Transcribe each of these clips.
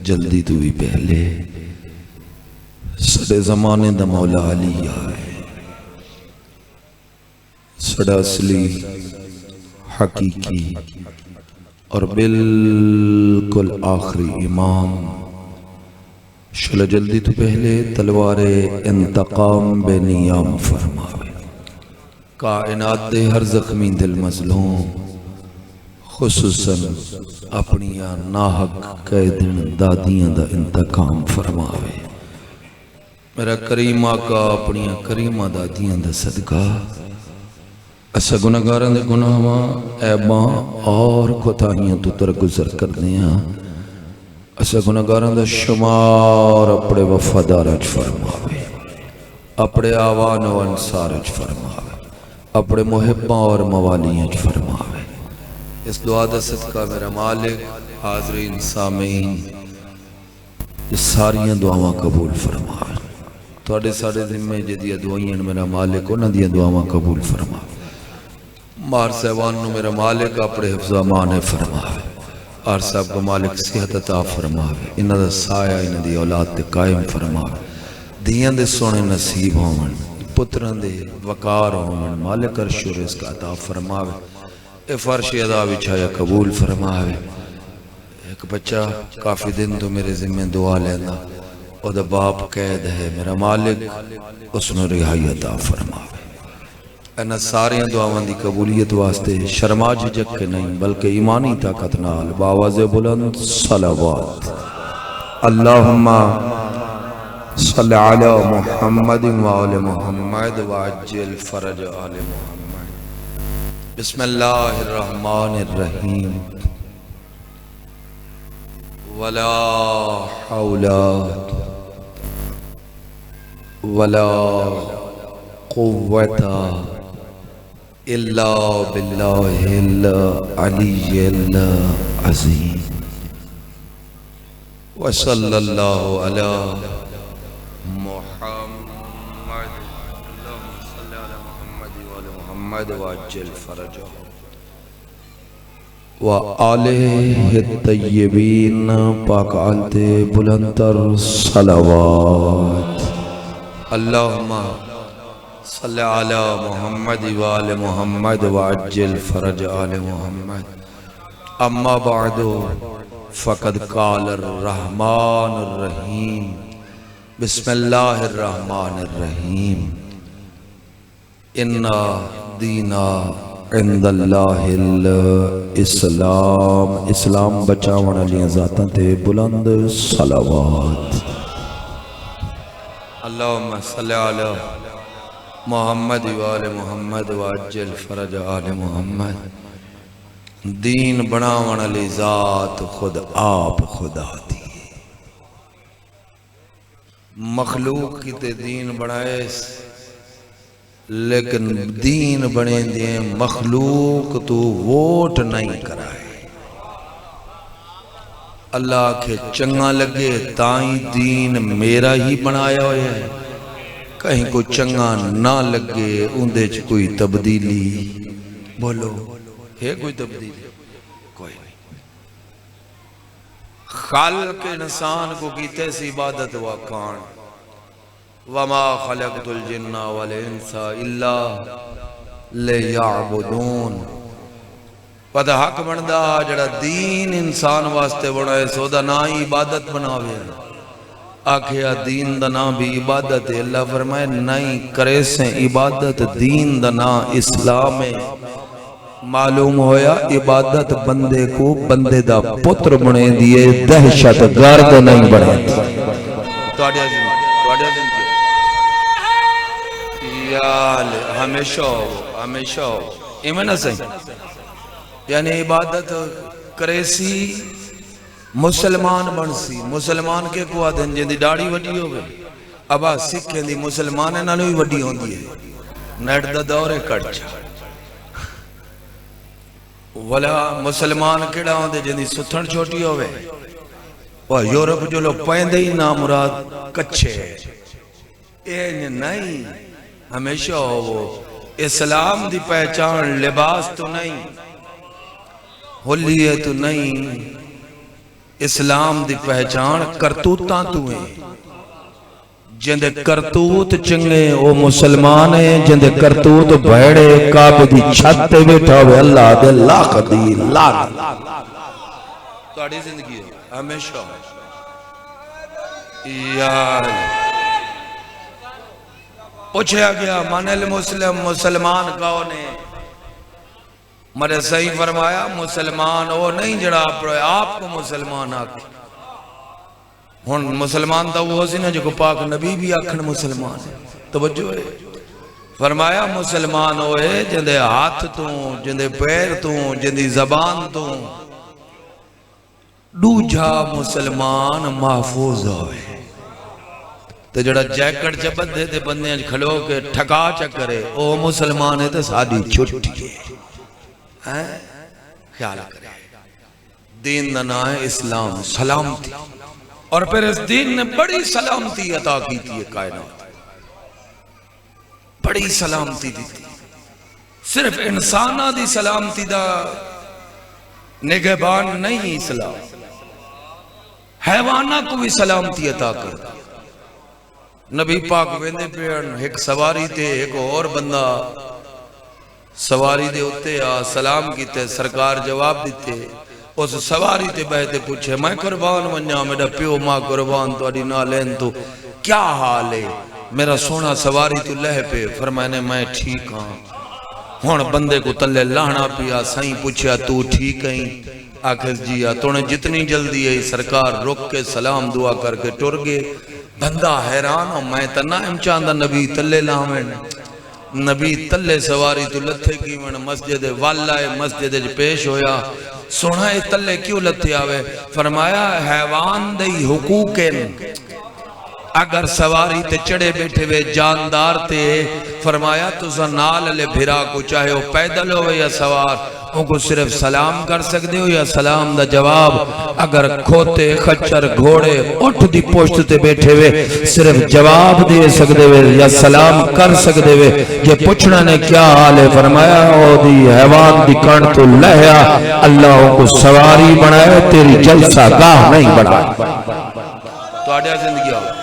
جلدی تو بھی پہلے سڑے زمانے دا مولا علی آئے سڑا اصلی حقیقی اور بالکل آخری امام شل جلدی تو پہلے تلوار انتقام بے نیام فرماوے کائنات دے ہر زخمی دل مظلوم خصوصاً اپنیاں ناحق قیدن دادیاں دا انتقام فرماوے میرا کریم آقا اپنیاں کریمہ دادیاں دا صدقہ اسا گناہگاراں دے گناہاں عیباں اور کوتاہیاں تو درگزر کر دیاں اسا گناہگاراں دا شمار اپنے وفاداراں چ فرماوے اپنے آوان و انصار چ فرماوے اپنے محباں اور موالیاں چ فرماوے اس دعا دا صدقہ میرا مالک حاضرین سامعین یہ ساریاں دعاواں قبول فرماوے توڑے ساڑے ذمہ جدیہ دعائیں میرا مالک انہاں دیا دعاواں قبول فرماوے مار صاحبان نو میرا مالک اپنے حفظ امان فرماوے آر صاحب کو مالک صحت عطا فرماوے انہاں دا سایہ انہاں دی اولاد تے قائم فرماوے دیاں دے سونے نصیب ہون پتران دے وقار ہون مالک عرش و رزق عطا فرماوے اے فرش ادا بچھایا قبول فرماوے ایک بچہ کافی دن تو میرے ذمہ دعا لینا او دا باپ قید ہے میرا مالک اس نے رہائی عطا فرماوے اینا ساریاں دعاواں دی قبولیت واسطے شرما جھجک کے نہیں بلکہ ایمانی طاقت نال باواز بلند صلوات اللہم صلی علی محمد وآل محمد وعجل فرج آل محمد بسم اللہ الرحمن الرحیم ولا حول ولا قوة الا باللہ العلی العظیم وصلی اللہ علی محمد اللہم صلی علی محمد وآل محمد وعجل فرجہ وآلہ الطیبین پاک آلت بلندر صلوات اللہم صلی علی محمد وآل محمد وعجل فرج آل محمد اما بعد فقد قال الرحمن الرحیم بسم اللہ الرحمن الرحیم انا دینا عند اللہ الاسلام اسلام بچاون علیہ ذاتاں تے بلند صلوات اللہم صلی علی محمد وآل محمد وعجل فرج آل محمد دین بناون علی ذات خود آپ خدا دی مخلوق کی تے دین بنائے لیکن دین بنے دیں مخلوق تو ووٹ نہیں کرائے اللہ کے چنگا لگے تائیں دین میرا ہی بنایا ہویا ہے کہیں کو چنگا نہ لگے اندے چ کوئی تبدیلی بولو ہے کوئی تبدیلی کوئی نہیں خالق انسان کو کیتے سی عبادت واقعان وما خلقت الجن والانس الا لیعبدون پتہ حق بندہ جڑا دین انسان واسطے بنائے سو دا نا ہی عبادت بناوے آکھیا دین دا نا بھی عبادت ہے اللہ فرمائے نہیں کرے سے عبادت دین دا نا اسلام ہے معلوم ہویا عبادت بندے کو بندے دا پتر بنے دیئے دہشت گرد نہیں بنے توڑیا دن ہمیشہ ایمنہ صحیح یعنی عبادت کرے سی مسلمان بن سی مسلمان کے کو آدھن جن دی ڈاڑی وڈی ہو گئی ابا سکھیں دی مسلمان نہ نوی وڈی ہوں دی ہے نیٹ دا دورے کڑچا ولا مسلمان کیڑا ہوں دے جن دی ستھن چھوٹی ہو گئے وہ یورپ جو لوگ پہندے ہی نامراد کچھے اے نہیں ہمیشہ ہو وہ اسلام دی پہچان لباس تو نہیں ہولیے تو نہیں اسلام دی پہچان کرتوتاں تو ہیں جندے کرتوت چنگے او مسلمان ہیں جندے کرتوت بھیڑے کعبے دی چھت تے بیٹھا ہوئے اللہ دے لاکھ دی لاکھ تہاڈی زندگی ہے ہمیشہ یار پوچھا گیا من المسلم مسلمان کون ہے مرے صحیح فرمایا مسلمان وہ نہیں جڑا آپ کو مسلمان آکے ہون مسلمان تا وہ سی نا جو پاک نبی بھی آکھن مسلمان ہے توجہ ہے فرمایا مسلمان ہوئے جندے ہاتھ تو جندے پیر تو جندی زبان تو دوجھا مسلمان محفوظ ہوئے تو جڑا جیکٹ چا بدھے تے بندے کھلو کے ٹھکا چا کرے او مسلمان ہے تو سادی چھٹی ہے خیال کرے دین نہ ہے اسلام سلامتی اور پھر اس دین نے بڑی سلامتی عطا کی تھی کائنات بڑی سلامتی دی تھی صرف انسانہ دی سلامتی دا نگہبان نہیں اسلام حیوانہ کو بھی سلامتی عطا کر نبی پاک ویندے پیڑن ایک سواری تے ایک اور بندہ سواری دے ہوتے سلام کیتے سرکار جواب دیتے اس سواری تے بہتے پوچھے میں قربان ونیا میرا پیو ماں قربان تو اڈی نالین تو کیا حال ہے میرا سونا سواری تو لہ پہ فرمانے میں ٹھیک ہاں ہون بندے کو تلے لانا پیا سائیں پوچھیا تو ٹھیک ہیں آخر جیا تو نے جتنی جلدی ہے سرکار رک کے سلام دعا کر کے ٹر گئے بندہ حیران ہوں میں تنائم چاندہ نبی تلے لاؤں نبی تلے سواری تو لتھے کی من مسجد والا مسجد پیش ہویا سونا تلے کیوں لتھے آوے فرمایا حیوان دی حقوق اگر سواری تے چڑے بیٹھے وے جاندار تے فرمایا تو زنال لے بھرا کو چاہے وہ پیدل ہوئے یا سوار ان کو صرف سلام کر سکتے ہو یا سلام دا جواب اگر کھوتے خچر گھوڑے اٹھ دی پوشت تے بیٹھے ہوئے صرف جواب دے سکتے ہوئے یا سلام کر سکتے ہوئے یہ پوچھنا نے کیا حال ہے فرمایا او دی حیوان دی کان تو لہیا اللہ ان کو سواری بنائے تیری جلسہ گاہ نہیں بنائے تو آڈیا زندگی آؤ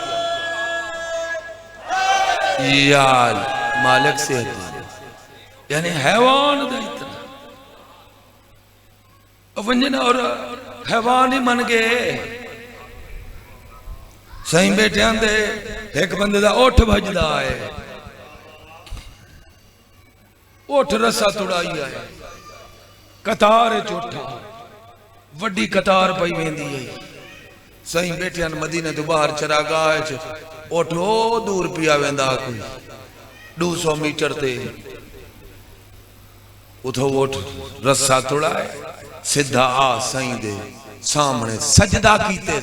یار مالک سے یعنی حیوان دا اتنا ونجن اور حیوان ہی من گئے سائیں بیٹھے آندے ایک بندے دا اوٹھ بھجدہ آئے اوٹھ رسا توڑائی آئے قطار چوٹھا وڈی قطار پائی ویندی ہے سائیں بیٹھے آن مدینہ تو باہر چراگاہ ہے اوٹھو دور پیا ویندا کوئی 200 میٹر تے اتھو اوٹھ رسا توڑائے سدھا آ سائیں دے سامنے سجدہ کیتے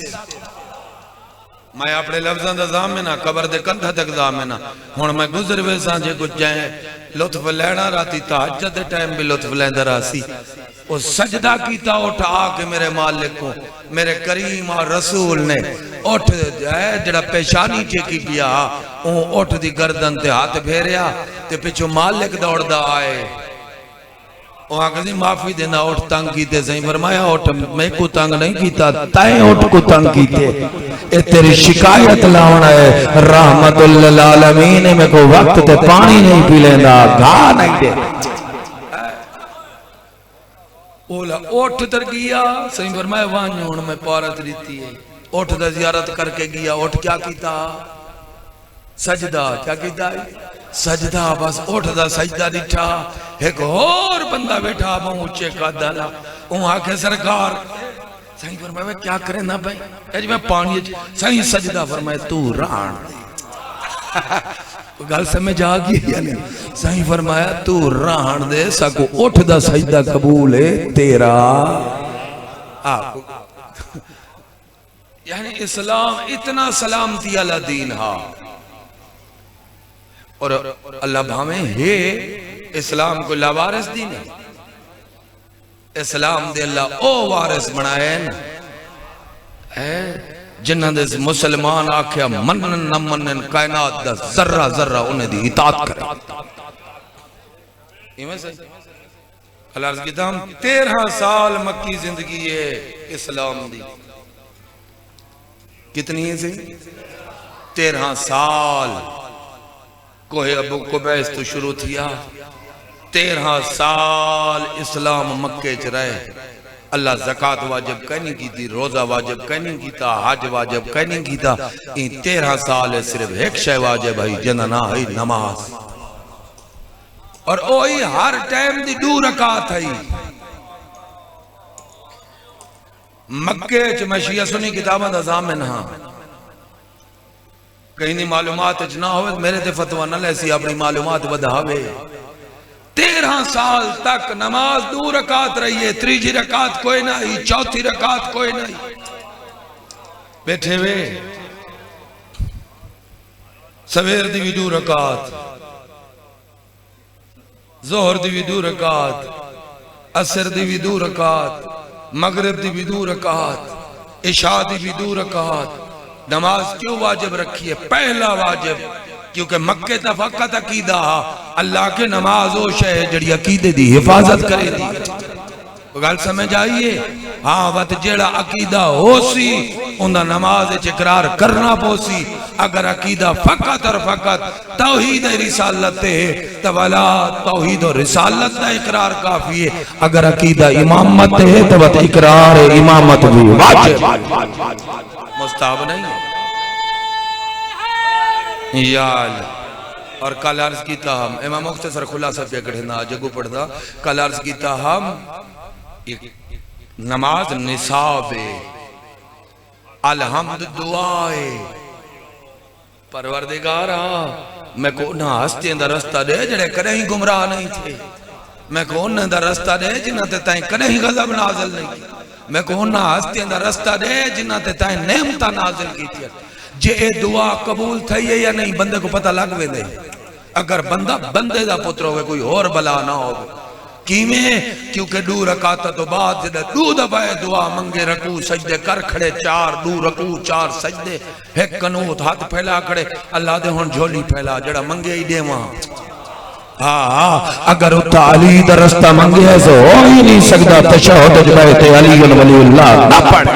میں اپنے لفظاں دا زامنہ قبر دے کندھا تک زامنہ ہون میں گزر ویساں جے کچھ جائیں لطف لینا راتی تحجد دے ٹائم بھی لطف لیندہ راسی وہ سجدہ کیتا اٹھا آکے میرے مالک کو میرے کریم اور رسول نے اٹھ جائے جڑا پیشانی ٹھیکی پیا اٹھ دی گردن تے ہاتھ بھیریا تے پچھو مالک دوڑ دا آئے وہاں کسی معافی دینا اٹھ تنگ کیتے سہیں فرمایا اٹھ میں کو تنگ نہیں کیتا تائیں اٹھ کو تنگ کیتے اے تیری شکایت لاؤنا ہے رحمت للعالمین میں کو وقت تے پانی نہیں پی لینا گھا نہیں دے اولا اٹھ در گیا سہیں فرمایا وہاں میں پارت رہتی ہے اٹھ دا زیارت کر کے گیا اٹھ کیا کیتا سجدہ کیا کیتا ہے سجدہ بس اٹھ دا سجدہ دیٹھا ایک اور بندہ بیٹھا ہوں اچھے کا دالا وہاں کے سرکار سہی فرمایا کیا کریں نا بھائی ایج میں پانی سہی سجدہ فرمایا تو ران دے گل سمجھ آگئی یعنی سہی فرمایا تو ران دے سکو اٹھ دا سجدہ قبول ہے تیرا یعنی اسلام اتنا سلامتی اللہ دین ہاں اور اللہ بھامیں ہے اسلام کو لاوارس دین ہے اسلام دے اللہ او وارس بنائے جنہاں دے مسلمان آکھیا منن نہ منن کائنات دا ذرہ ذرہ انہیں دی اطاعت کرے اللہ عرض کی تام 13 سال مکی زندگی ہے اسلام دی کتنی سے 13 سال کوہ ابو قبیس تو شروع تھیا 13 سال اسلام مکے چ رہے اللہ زکاة واجب کہیں کی تھی روزہ واجب کہیں کی تھا حج واجب کہیں کی تھا ان 13 سال صرف ایک شے واجب ہے جننا ہے نماز اور اوہی ہر ٹائم دی 2 رکعت ہے مکے چ میں شیعہ سنی کتاباں دا ضامن ہاں کہیں نہیں معلومات نہ ہوئے میرے تے فتوہ نہ لیسی اپنی معلومات بدھاوے 13 سال تک نماز 2 رکعت رہی ہے 3 رکعت کوئی نہیں 4 رکعت کوئی نہیں بیٹھے ہوئے سویر دی بھی 2 رکعت ظہر دی بھی 2 رکعت عصر دی بھی 2 رکعت مغرب دی بھی 2 رکعت عشاء دی بھی 2 رکعت نماز کیوں واجب رکھی ہے پہلا واجب کیونکہ مکہ تا فقط عقیدہ اللہ کے نماز و شہ جڑی عقیدے دی حفاظت کرے دی گل سمجھ آئیے ہاں وقت جیڑا عقیدہ ہو سی انہا نماز اقرار کرنا پوسی اگر عقیدہ فقط اور فقط توحید رسالت ہے تو ولا توحید و رسالت دا اقرار کافی ہے اگر عقیدہ امامت ہے تو وقت اقرار امامت بھی واجب مستحب نہیں یال اور کل عرض کیتا ہم امام مختصر خلاصہ پہ کڑھنا جگو پڑھتا کل عرض کیتا ہم نماز نصاب الحمد دعائے پروردگارا میں کونہ ہستے اندر رستہ دے جڑے کہیں گمراہ نہیں تھے میں کونہ اندر رستہ دے جنہ تے تائیں کہیں غضب نازل نہیں کی میں کونہ ہستے اندر رستہ دے جنہ تے تائیں نعمتہ نازل کی تھی جے اے دعا قبول تھئی ہے یا نہیں بندے کو پتہ لگ وے دے اگر بندہ بندے دا پتر ہوئے کوئی اور بلا نہ ہوئے کیمیں کیونکہ 2 رکعت تو بعد جدہ 2 دفعہ دعا منگے رکوع سجدے کر کھڑے 2 رکوع 4 سجدے ایک قنوت ہاتھ پھیلا کھڑے اللہ دے ہون جھولی پھیلا جڑا منگے ہی دے وہاں اگر اتھا علی دا رستہ منگے ہے تو ہو ہی نہیں سکتا تشہد جبیت علی ولی اللہ نہ پڑھ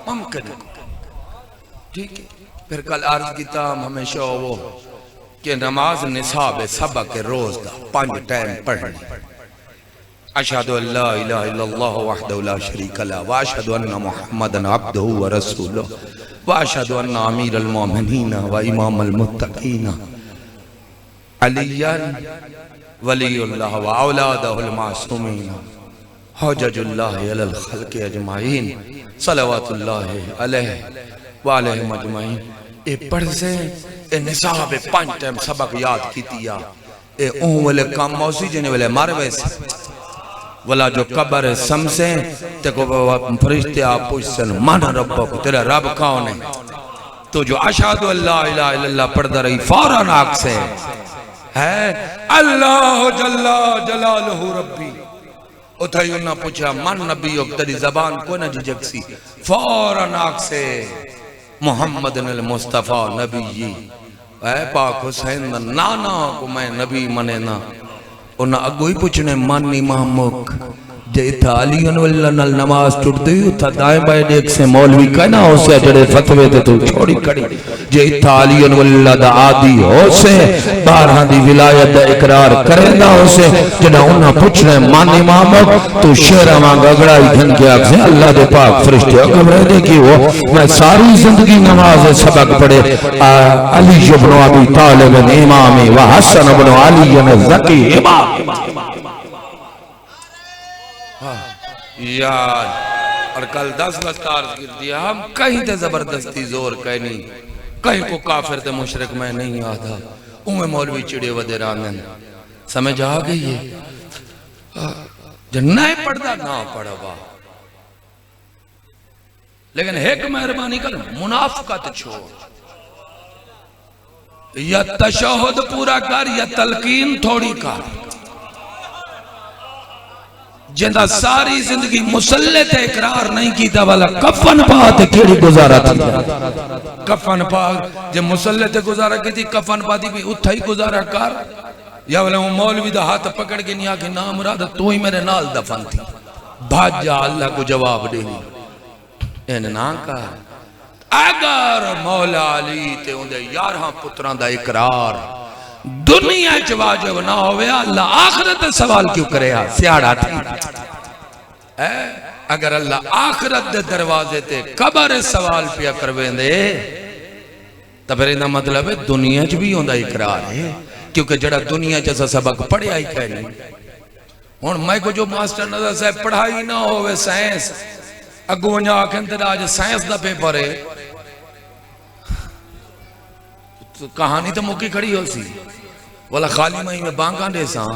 ممکن ٹھیک ہے پھر کل عرض کیتا ہم ہمیشہ وہ کہ نماز نصاب سبق روز دا 5 ٹائم پڑھنے اشہدو اللہ الہ الا اللہ وحدہ لا شریک لہ واشہدو ان محمدن عبدہ ورسولہ واشہدو ان امیر المومنین و امام المتقین علیاً ولی اللہ و اولادہ المعصومین حجج اللہ علی الخلق اجمعین صلوات اللہ علیہ وآلہ مجمعین اے پڑھ سے اے نصاب 5 ٹائم سبق یاد کی تیا اے اون والے کام موسی جنے والے مروے سے والا جو قبر سمسیں تے کو فرشتے آپ پوچھسن من ربا کو تیرا رب کون ہے تو جو اشہدو اللہ الہ الا اللہ پڑھتا رہی فوراً آگ سے ہے اللہ جل جلالہ ربی اتھائی انہا پوچھا من نبی تیری زبان کو نہ جھجک سی فوراً آگ سے محمد المصطفیٰ نبی جی اے پاک حسین نانا کو میں نبی منے نا انہا اگو ہی پوچھنے من امام مک جے اتھا علی انواللہ نل نماز ٹوٹ دی اتھا دائیں بائیں دیکھ سے مولوی کہنا ہو سے جڑے فتوے دے تو چھوڑی کڑی جے اتھا علی انواللہ دا عادی ہو سے بارہاں دی ولایت دا اقرار کرنا ہو سے جنہا انہا پوچھنے من امام تو شہرہ مانگا اگڑائی دھن کے آگ سے اللہ دے پاک فرشتے اگر رہ دے کی وہ میں ساری زندگی نماز سبق پڑے علی بن ابی طالب امامی و حسن بن علی زکی امام یاد اور کل 10 لستار گر دیا ہم کہیں تے زبردستی زور کہیں کہیں کو کافر تے مشرک میں نہیں آدھا اوہ مولوی چڑے ودے رانگن سمجھ آ گئی ہے جو نئے پڑھتا نہ پڑھا با لیکن ایک مہربانی کر منافقت چھوڑ یا تشہد پورا کر یا تلقین تھوڑی کر جندہ ساری زندگی مسلح تے اقرار نہیں کیتا والا کفن پا تے کیڑی گزارا تھی کفن پا جب مسلح تے گزارا کی تھی کفن پا دی بھی اتھا ہی گزارا کر یا والا مولوی دا ہاتھ پکڑ کے نہیں آکے نام مراد تو ہی میرے نال دفن تھی بھاج جا اللہ کو جواب دینی این نا کہا اگر مولا علی تے اندے 11 پتران دا اقرار دنیا چ واجب نہ ہوئے اللہ آخرت سوال کیوں کرے ہاں سیاڑا تھی اگر اللہ آخرت دے دروازے تے قبر سوال پیا کرویں دے تو پھر انہا مطلب ہے دنیا چ بھی ہوندہ اقرار ہے کیونکہ جڑا دنیا جیسا سبق پڑھیا ہی کہہ نہیں اور میں کو جو ماسٹر نظر صاحب پڑھائی نہ ہوئے سائنس اگو ونجا آکھیں تے آج سائنس دا پیپر ہے کہانی تو مکی کھڑی ہو سی والا خالی مائی میں بانگاں دے ساں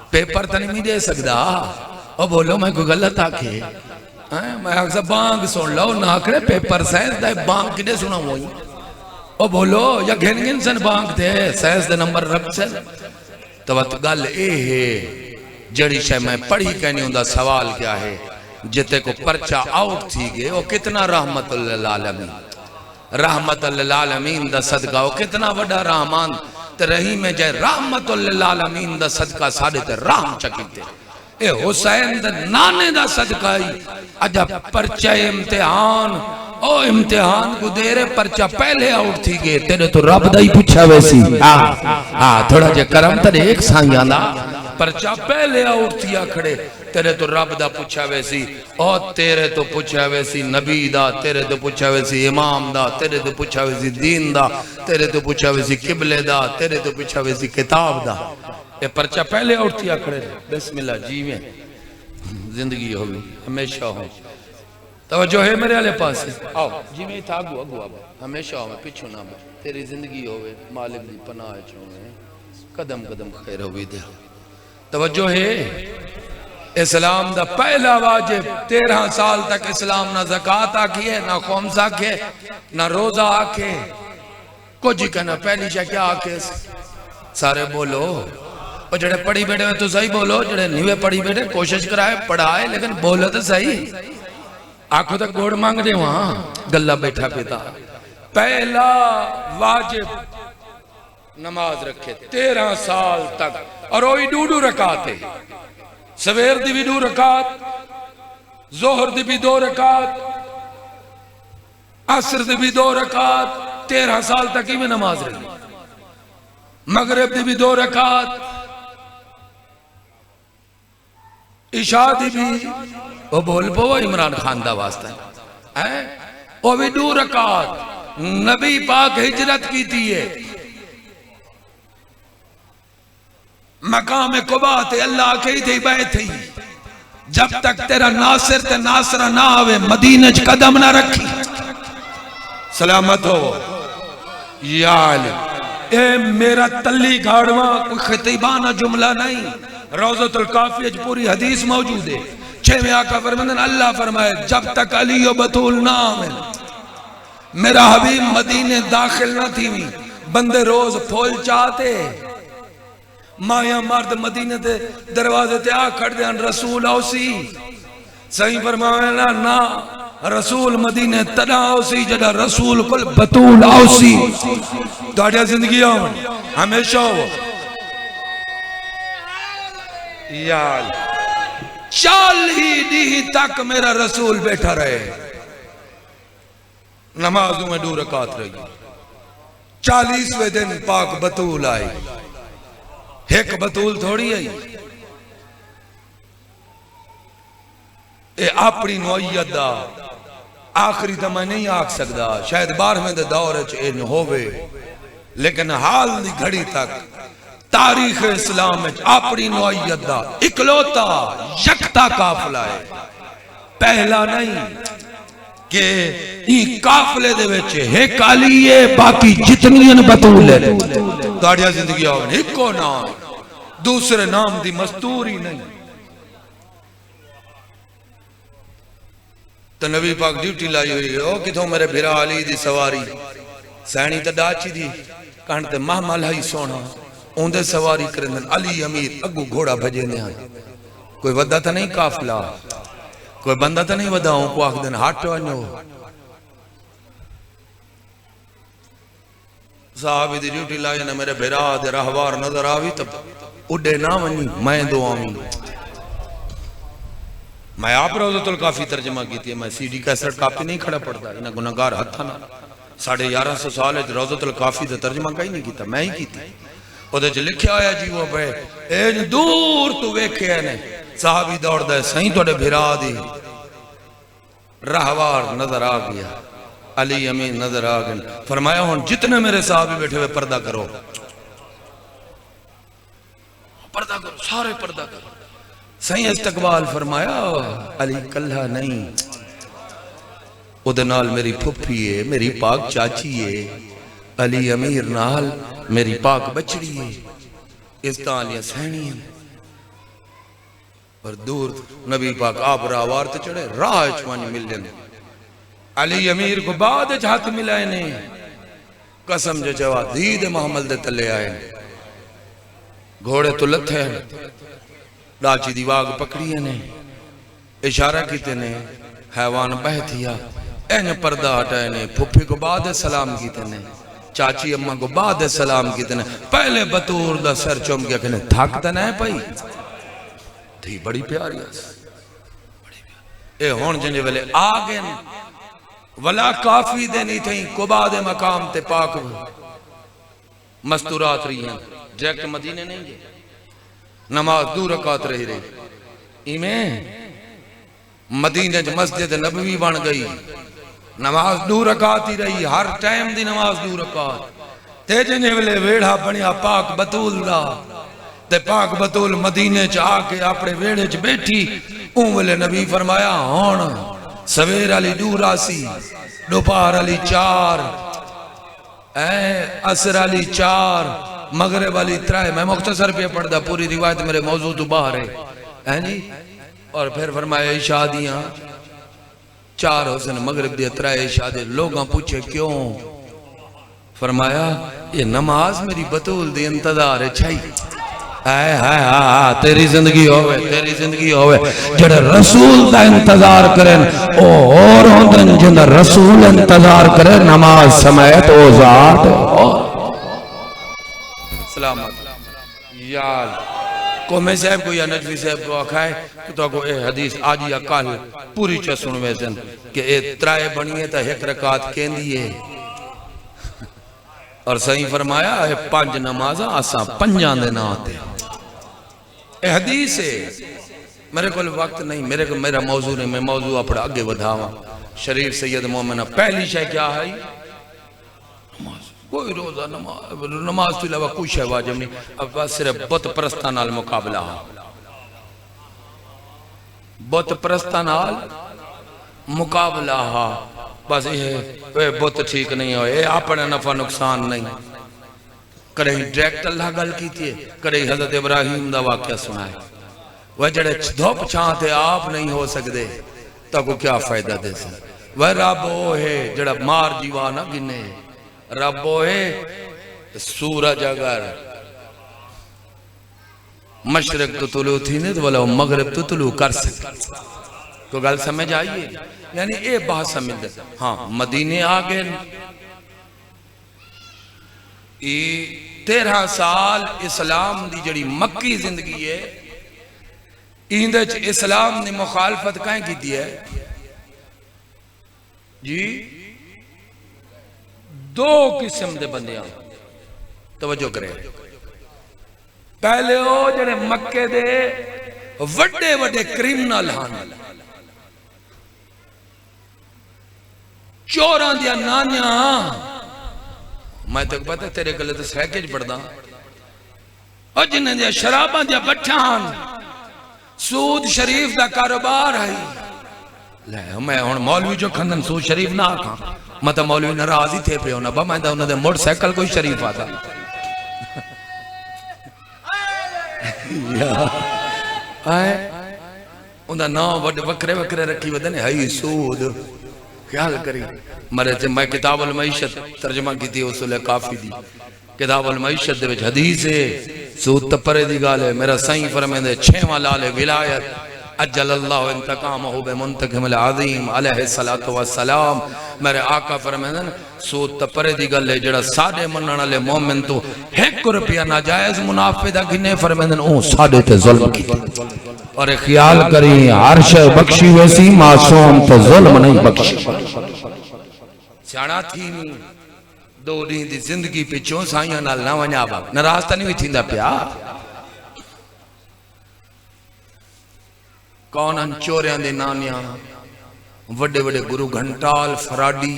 پیپر تا نہیں دے سکدا او بولو میں کوئی غلط آکھے میں اکسا بانگ سن لو نہ کرے پیپر سائنس دا بانگ کدے سنا ہوئی او بولو یا گھن گھن سن بانگ تھے سائنس دا نمبر رکھ سے تو وقت گل اے ہے جڑی شے میں پڑھی کہنی ہوں دا سوال کیا ہے جتے کو پرچہ آؤٹ تھی گئے وہ کتنا رحمت للعالمین رحمت للعالمین دا صدقہ وہ کتنا وڈا رحمان تے رحیم جائے رحمت للعالمین دا صدقہ ساڑھے تے رحم چکیتے اے حسین دا نانے دا صدقہ ہی اجا پرچہ امتحان او امتحان کو دیرے پرچہ پہلے آؤٹ تھی گئے تیرے تو رب دا ہی پوچھا ویسی تھوڑا جے کرم تر ایک سانگیاں دا پرچہ پہلے آؤٹ تھیا کھڑے تیرے تو رب دا پوچھا ویسی اور تیرے تو پوچھا ویسی نبی دا تیرے تو پوچھا ویسی امام دا تیرے تو پوچھا ویسی دین دا تیرے تو پوچھا ویسی قبلے دا تیرے تو پوچھا ویسی کتاب دا یہ پرچہ پہلے آؤٹ تھیا کھڑے بسم اللہ جیویں زندگی ہوگی ہمیشہ ہوں توجہ ہے میرے علیہ پاس سے آؤ جیویں تھا اگو ہمیشہ ہوں پیچھو نہ تیری زندگی ہوئے مالک دی پناہ چونے قدم قدم خیر ہوئی دے توجہ ہے اسلام دا پہلا واجب 13 سال تک اسلام نہ زکاة آکھی ہے نہ خمس آکھی ہے نہ روزہ آکھی ہے کچھ ہی کہنا پہلی شاہ کیا آکھی ہے سارے بولو اور جڑے پڑھی بیٹھے میں تو صحیح بولو جڑے نیوے پڑھی بیٹھے کوشش کرائے پڑھائے لیکن بولو تو صحیح آنکھوں تک گوڑ مانگ دے وہاں گلہ بیٹھا پیتا پہلا واجب نماز رکھے 13 سال تک اور وہی ڈوڈو رکاتے سویر دی بھی 2 رکعت ظہر دی بھی 2 رکعت عصر دی بھی 2 رکعت 13 سال تک ہی میں نماز رہی مغرب دی بھی 2 رکعت عشاء دی بھی وہ بول پو عمران خان دا واسطہ ہے وہ بھی 2 رکعت نبی پاک ہجرت کی تھی ہے مقام قبا تے اللہ کہی تھی بیت تھی جب تک تیرا ناصر تے ناصرہ نہ آوے مدینہ چ قدم نہ رکھی سلامت ہو یا علی اے میرا تلی گھاڑواں کوئی خطیبانہ جملہ نہیں روضۃ الکافیہ پوری حدیث موجود ہے 6ویں آقا فرماندن اللہ فرمائے جب تک علی و بطول نہ آوے میرا حبیب مدینہ داخل نہ تھی بندے روز پھول چاہتے مایا مرد مدینہ دے دروازے تے آ کھڑ دے رسول آؤ سی صحیح فرمایا نا رسول مدینہ تدا آؤ سی جڑا رسول کل بطول آؤ سی داڑیا زندگی آؤ ہمیشہ ہو یا 40 دی تک میرا رسول بیٹھا رہے نمازوں میں 2 رکعت رہی 40ویں دن پاک بطول آئی ایک بطول تھوڑی ہے اے اپنی نوعیت دا آخری تا میں نہیں آکھ سکدا شاید 12ویں دے دور اے ہوئے لیکن حال دی گھڑی تک تاریخ اسلام اپنی نوعیت دا اکلوتا یکتا قافلہ ہے پہلا نہیں کہ یہ قافلے دے ویچے ایک علی ہے باقی جتنی بطول ہے داڑیا زندگی آؤں ایک کو نام دوسرے نام دی مستوری نہیں تو نبی پاک ڈیوٹی لائی ہوئی ہے کتوں میرے بھرا علی دی سواری سینی تا ڈاچی دی کہنتے محمل ہی سونا اوندے سواری کرندن علی امیر اگو گھوڑا بھجے نے آئے کوئی ودہ تا نہیں قافلہ کوئی بندہ تا نہیں ودہ ہوں کو آخ دن ہاتھ وانیو صحابی دی ڈیوٹی لائی نا میرے بھرا دے رہوار نظر آوی تب اڈے نہ ونی میں دو آمین میں آپ روضۃ الکافی ترجمہ کی تھی، میں سی ڈی کیسٹ کاپی نہیں کھڑا پڑتا، انہاں گناہگار ہتھاں نال 1150 سال ہے روضۃ الکافی دا ترجمہ کہیں نہیں کیتا، میں ہی کیتی۔ اودے چ لکھیا ہویا جی وہ پہ اے دور تو ویکھیا نے صحابی دوڑدا ہے، سائیں تواڈے بھرا دی راہوار نظر آ گیا، علی امین نظر آ گئے، فرمایا ہن جتنے میرے صحابی بیٹھے ہوئے پردہ کرو، پردہ کرو، سارے پردہ کرو۔ سائیں استقبال فرمایا علی کلہ نہیں، او دے نال میری پھپھی ہے، میری پاک چاچی ہے، علی امیر نال میری پاک بچڑی ہے، اس تالیاں سہنی ہیں۔ اور دور نبی پاک آپ راہوار تے چڑھے، راہ چوانی مل جانے، علی امیر کو بعد ہاتھ ملائے نے، قسم جو چوا دید محمد دے تلے آئے، گھوڑے تو لتھے ہیں، ڈاچی دیواغ پکڑی نے، اشارہ کیتے نے، حیوان بہتیا، این پردہ ہٹائے نے، پھپھی کو بعد سلام کیتے نے، چاچی اممہ کو بعد سلام کیتے نے، پہلے بطور دا سر چوم گیا کہنے تھاکتا نہیں پائی تھی، بڑی پیاری اے ہون جنجے والے آگن ولا کافی دینی تھیں قباد مقام تے پاک مستورات رہی ہیں، ڈائریکٹ مدینے نہیں گئے، نماز دو رکعت رہی رہی، ایمیں مدینہ مسجد نبوی بن گئی، نماز دو رکعت ہی رہی، ہر ٹائم دی نماز دو رکعت، تے جنجے والے ویڑھا بنیا پاک بطول دا، تے پاک بطول مدینے چاہ کے اپنے ویڑے چ بیٹھی، اون والے نبی فرمایا ہون سویر علی دو راسی، دوپہر علی 4، عصر علی 4، مغرب علی 3، میں مختصر پہ پڑھ دا، پوری روایت میرے موضوع تو باہر ہے جی۔ اور پھر فرمایا عشاء دیاں 4 حسن مغرب دیا 3 عشاء دے، لوگاں پوچھے کیوں؟ فرمایا یہ نماز میری بطول دی انتظار ہے چھائی، تیری زندگی ہوئے، تیری زندگی ہوئے، جڑے رسول دا انتظار کریں او اور ہوندن، جن رسول انتظار کریں نماز سمیت او ذات سلامت۔ یال کومے صاحب کو یا نجوی صاحب کو آکھائے کہ تو کو اے حدیث آج یا کل پوری چا سنوے سن کہ اے 3 بنیے تا 1 رکعت کہن دیئے، اور صحیح فرمایا ہے 5 نمازہ آساں 5 دینا آتے، اے حدیث ہے۔ میرے کو وقت نہیں، میرا موضوع نہیں، میں موضوع اپنا آگے بدھاواں۔ شریف سید مومنہ پہلی شے کیا ہے؟ نماز، کوئی روزہ نماز تو علاوہ کوئی شے واجب نہیں، اب بس صرف بت پرستان نال مقابلہ ہاں، بت پرستان نال مقابلہ ہاں، بس یہ بت ٹھیک نہیں ہوئے، یہ اپنے نفع نقصان نہیں، کریں ڈائریکٹ اللہ گل کی تھی، کریں حضرت ابراہیم دا واقعہ سنائے، وہ جڑے دھوپ چھانتے آپ نہیں ہو سکتے تو کو کیا فائدہ دے سکتے، وہ رب وہ ہے جڑا مار جیوانہ گنے، رب وہ ہے سورج اگر مشرق تو طلوع تھی نہیں تو بلا مغرب تو طلوع کر سکتے، کو گل سمجھ آئیے، یعنی اے بہت سمجھ دے۔ ہاں مدینے آگئے 13 سال اسلام دی جڑی مکی زندگی ہے، ایندچ اسلام نے مخالفت کہیں کی دی ہے جی؟ 2 قسم دے بندیاں توجہ کرے، پہلے وہ جڑے مکے دے وڈے وڈے کرمنل ہاں، چوران دیا نانیاں، میں تک پتہ تیرے گلے تو سیکج پڑھ دا، اور جنہیں دیا شرابان دیا بچھان، سود شریف دا کاروبار ہے، لے میں ہون مولوی جو کھندن سود شریف نہ آکھاں، میں تو مولوی ناراضی تھے پہ ہونا، با میں دا انہوں نے موڑ سیکل کوئی شریف آتا، انہوں نے نام وکرے وکرے رکھی ودنے ہائی سود، خیال کری مرے تھے۔ میں کتاب المعیشت ترجمہ کی تھی اصول کافی دی، کتاب المعیشت دے وچ حدیث ہے، سود تپرے دی گالے، میرا سائیں فرمائے دے 6واں لال ولایت، اجل اللہ انتقامہ بمنتقم العظیم علیہ السلام، میرے آقا فرمائے دے سود تپرے دی گالے جڑا ساڑے منن علی مومن تو ایک ایک روپیہ ناجائز منافع دا گھنے فرمیندن اون ساڑے تے ظلم کی اور خیال کریں عرش بخشی ویسی معصوم تے ظلم نہیں بخشی سیانا تھی نہیں دو دین دی زندگی پہ چون سائیاں نال نہ ونیا باق نراستہ نہیں تھی دا پیا کونن چوریاں دے نانیاں وڈے وڈے گرو گھنٹال فراڈی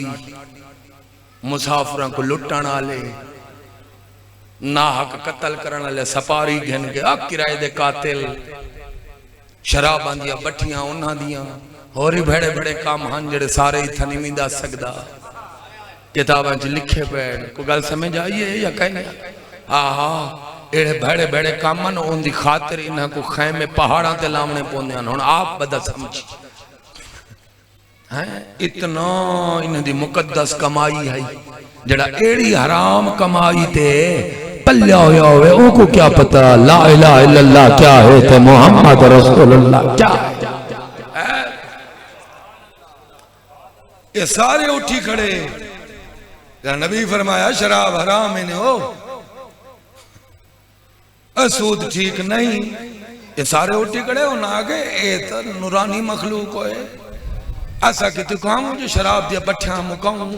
مسافران کو لٹن آلے ناحق قتل کرن آلے سپاری گھن کے کرائے دے قاتل شراب آندیا بٹھیاں انہاں دیاں ہوری بھڑے بھڑے کام ہن جڑے سارے ہی تھنی میں دا سکدا کتاباں چ لکھے پڑ کو گل سمجھ آئیے یا کہیں آہا ایڑے بھڑے بھڑے کامن ان دی خاطر انہاں کو خیمے پہاڑاں تے لامنے پوندے ہن آپ بدا سمجھ اتنا انہاں دی مقدس کمائی ہے جڑا ایڑی حرام کمائی تے پلیا ہویا ہوئے ان کو کیا پتا لا الہ الا اللہ کیا ہے تے محمد رسول اللہ کیا ہے یہ سارے اٹھی کھڑے نبی فرمایا شراب حرام انہیں ہو سود ٹھیک نہیں یہ سارے اٹھی کھڑے انہاں آگے اے تو نورانی مخلوق ہوئے ایسا کہ تو کہاں جو شراب دیا بٹھیاں مکاؤں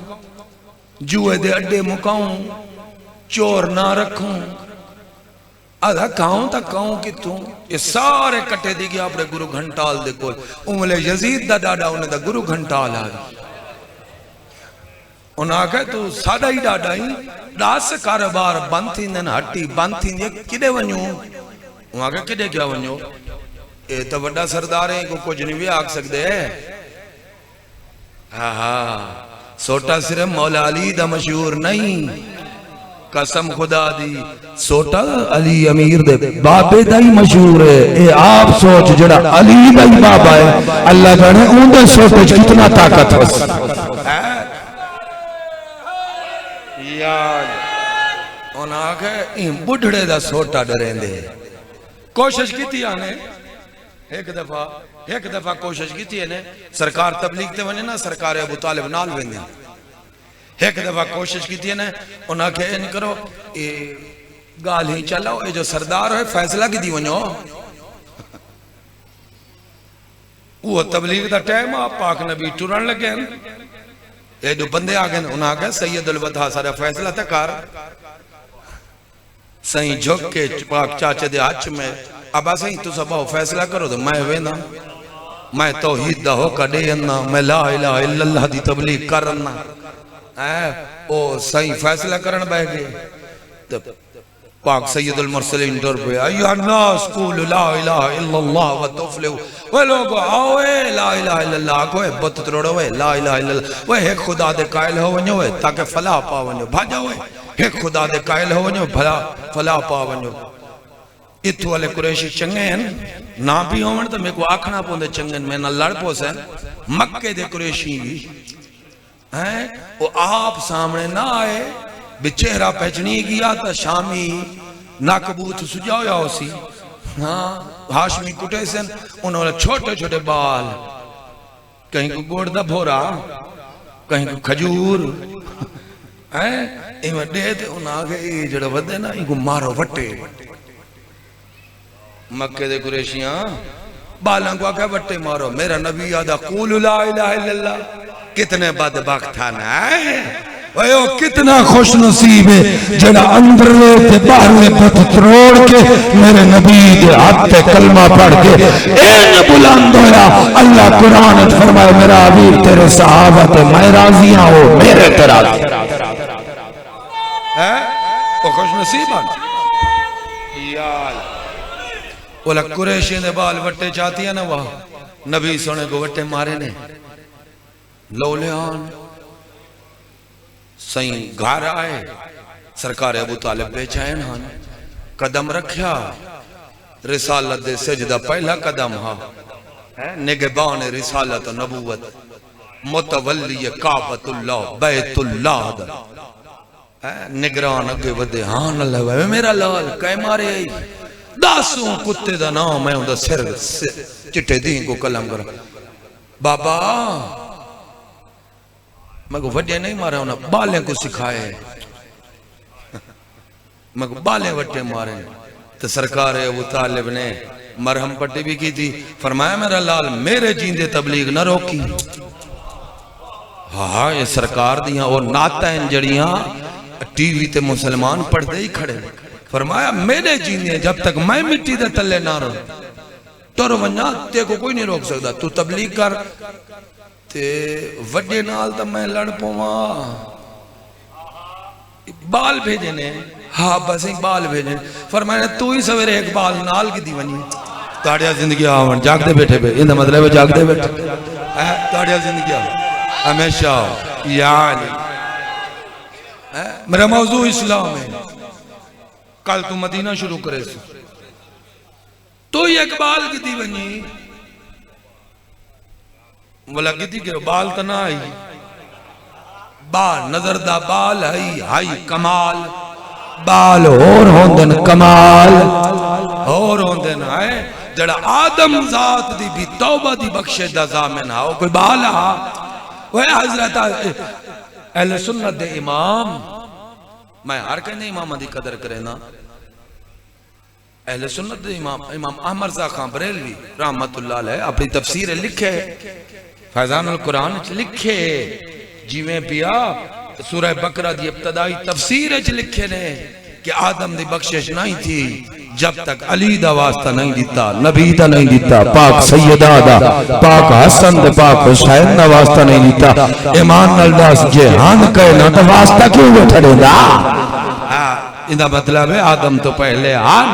جوئے دے اڈے مکاؤں چور نہ رکھوں آدھا کہاں تا کہاں کہ تو یہ سارے کٹے دی گیا اپنے گرو گھنٹال دے کول املے یزید دا ڈاڈا انہیں دا گرو گھنٹال آگا انہاں آگے تو سادہ ہی ڈاڈا ہی ڈاس کاروبار بند تھی دن ہٹی بند تھی دن کدے ونیوں انہاں آگے کدے کیا ونیوں اے تو وڈا سرداریں کو کچھ نہیں بھی آگ سکتے ہیں سوٹا صرف مولا علی دا مشہور نہیں قسم خدا دی سوٹا علی امیر دے بابے دا ہی مشہور ہے اے آپ سوچ جڑا علی دا ہی بابا ہے اللہ جانے اون دے سوٹے کتنا طاقت ہے یاد ان آگے این بڑھڑے دا سوٹا ڈرین دے کوشش کی تھی آنے ایک دفعہ کوشش کی تھی انہیں سرکار تبلیغ تے ونے نا سرکار ابو طالب نال ویندے ایک دفعہ کوشش کی تھی انہیں انہاں کہ ان کرو گال ہی چلاؤ اے جو سردار ہوئے فیصلہ کی دی ونیو وہ تبلیغ دا ٹائم آپ پاک نبی ٹورن لگے اے جو بندے آگئے انہاں کہ سید الوطا سارا فیصلہ تکار سہیں جھک کے پاک چاچے دے ہاتھ میں اب ایسا تو سب فیصلہ کرو تو میں وینا میں توحید دا ہو کا دینا میں لا الہ الا اللہ دی تبلیغ کرنا او صحیح فیصلہ کرن بہ گئے پاک سید المرسلین ڈر پہ ایوہ الناس قولوا لا الہ الا اللہ وتفلحوا وہ لوگو آوے لا الہ الا اللہ کوئے بت تروڑوے لا الہ الا اللہ وہ ایک خدا دے قائل ہو ونیوے تاکہ فلاح پا ونیو بھاجا ہوئے ایک خدا دے قائل ہو ونیو فلاح پا ونیو اتھو والے قریشی چنگے ہیں نا بھی ہومن تو میں کو آکھنا پوندے چنگن میں نہ لڑ پوسے مکہ دے قریشی وہ آپ سامنے نہ آئے بھی چہرہ پہچنی گیا تا شامی ناکبوت سجاؤ یا ہو سی ہاشمی کٹے سے انہوں نے چھوٹے چھوٹے بال کہیں کو گوڑ دا بھورا کہیں کو کھجور ایمہ دے دے انہوں آگے جڑا ودے نا ان کو مارو وٹے مکہ دے قریشیاں بالاں کو آکے وٹے مارو میرا نبی یادا قولوا لا الہ الا اللہ کتنے بدبخت تھا نا ویو کتنا خوش نصیب ہے جڑا اندر لیتے باہر میں پت تروڑ کے میرے نبی دے ہاتھ کلمہ پڑھ کے این بلند ہویا اللہ قرآن فرمائے میرا عبیر تیرے صحابت میں راضیاں ہو میرے تراضی وہ خوش نصیب آن یال اولا قریشی نے بال وٹے چاہتی ہے نا وہاں نبی سونے کو وٹے مارے نے لولیان سائیں گھار آئے سرکار ابو طالب بیچائن ہاں قدم رکھیا رسالت دے سجدہ پہلا قدم ہاں نگبان رسالت و نبوت متولی کعبت اللہ بیت اللہ دا نگران اگے ودے ہاں اللہ میرا لال کئے مارے آئی داسوں کتے دا نام میں ہوں دا سر چٹے دین کو کلم کرا بابا میں کو وڈے نہیں مارا ہونا بالیں کو سکھائے میں بالے وٹے مارے تو سرکار ابو طالب نے مرہم پٹی بھی کی تھی، فرمایا میرا لال میرے جیندے تبلیغ نہ روکی. ہاں یہ سرکار دیاں اور نعتیں جڑیاں ٹی وی تے مسلمان پڑھتے ہی کھڑے. فرمایا میرے جیندے جب تک میں مٹی دے تلے نہ رہوں تو ونجا تے کو کوئی نہیں روک سکتا. تو تبلیغ کر تے وڈے نال تا میں لڑ پواں. بال بھیجے نے، ہاں بس ایک بال بھیجے. فرمایا تو ہی سویرے ایک بال نال کی دی ونی تاڑیا زندگی آون جاگ دے بیٹھے پہ. اندھا مطلب ہے جاگ دے بیٹھے تاڑیا زندگی آون ہمیشہ. یعنی میرا موضوع اسلام ہے. کل تو مدینہ شروع کرے سو تو ہی ایک بال کی دی ونی بولا کی دی کہ بال تا نہ آئی. بال نظر دا بال ہائی کمال. بال اور ہوندن کمال اور ہوندن آئے جڑا آدم ذات دی بھی توبہ دی بخشے دا زامن ہاں کوئی بال ہاں. وہ حضرت اہل سنت دے امام، میں ہر کہنے امام دی قدر کرے نا. اہل سنت دے امام احمد رضا خان بریلوی رحمت اللہ علیہ اپنی تفسیر لکھے، فیضان القرآن لکھے جیویں پیا سورہ بقرہ دی ابتدائی تفسیر لکھے نے کہ آدم دی بخشش نہیں تھی جب تک علی دا واسطہ نہیں دیتا، نبی دا نہیں دیتا، پاک سیدہ دا، پاک حسن دا، پاک حسین دا واسطہ نہیں دیتا. ایمان نلداس جہان کہنا تو واسطہ کیوں بیٹھا دے دا. اندھا مطلب ہے آدم تو پہلے ہان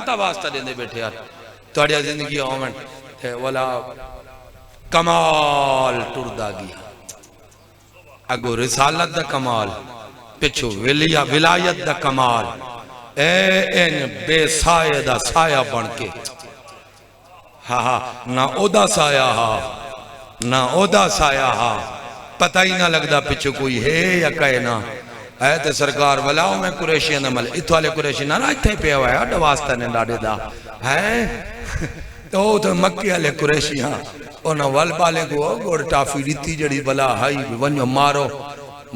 تا واسطہ دیندے بیٹھے یار. توڑیا زندگی آمن والا کمال ٹردہ گیا. اگو رسالت دا کمال پچھو ولایت دا کمال این بے سایہ دا سایہ بن کے نہ او دا سایہ ہا نہ او دا سایہ ہا پتہ ہی نہ لگدا پچھو کوئی ہے یا کہنا. اے تے سرکار ولاؤ میں قریشی نمال اتو والے قریشی نہ اتھے پہ ہوا ہے ڈواسطہ نے ڈاڑے دا ہے تو مکی والے قریشی ہاں انہاں وال بالے کو گوڑ ٹافی ریتی جڑی بلا ہائی ونیو مارو.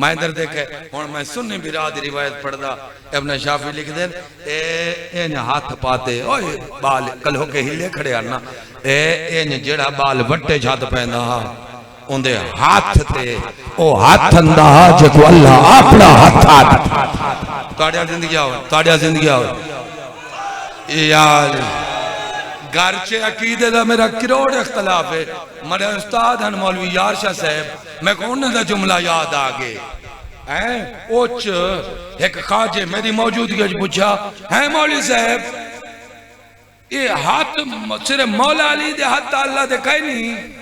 میں در دیکھے اور میں سننے براد روایت پڑھ دا ابن شافی لکھ دیں این ہاتھ پاتے اوہ بال کل ہو کے ہلے کھڑے آنا این جڑا بال وٹے جھات پہنا اندھے ہاتھ تے او ہاتھ اندہ جکو اللہ اپنا ہاتھ آتا. تاڑیا زندگی آؤ تاڑیا زندگی آؤ. یار گرچے عقیدے دا میرا کروڑ اختلاف ہے. میرے استاد ہیں مولوی یارشاہ صاحب میں کون دا جملہ یاد آگے اوچ ایک خواجے میری موجودگی اج پوچھا ہے مولوی صاحب یہ ہاتھ صرف مولا علی دے ہاتھ اللہ دے کہیں نہیں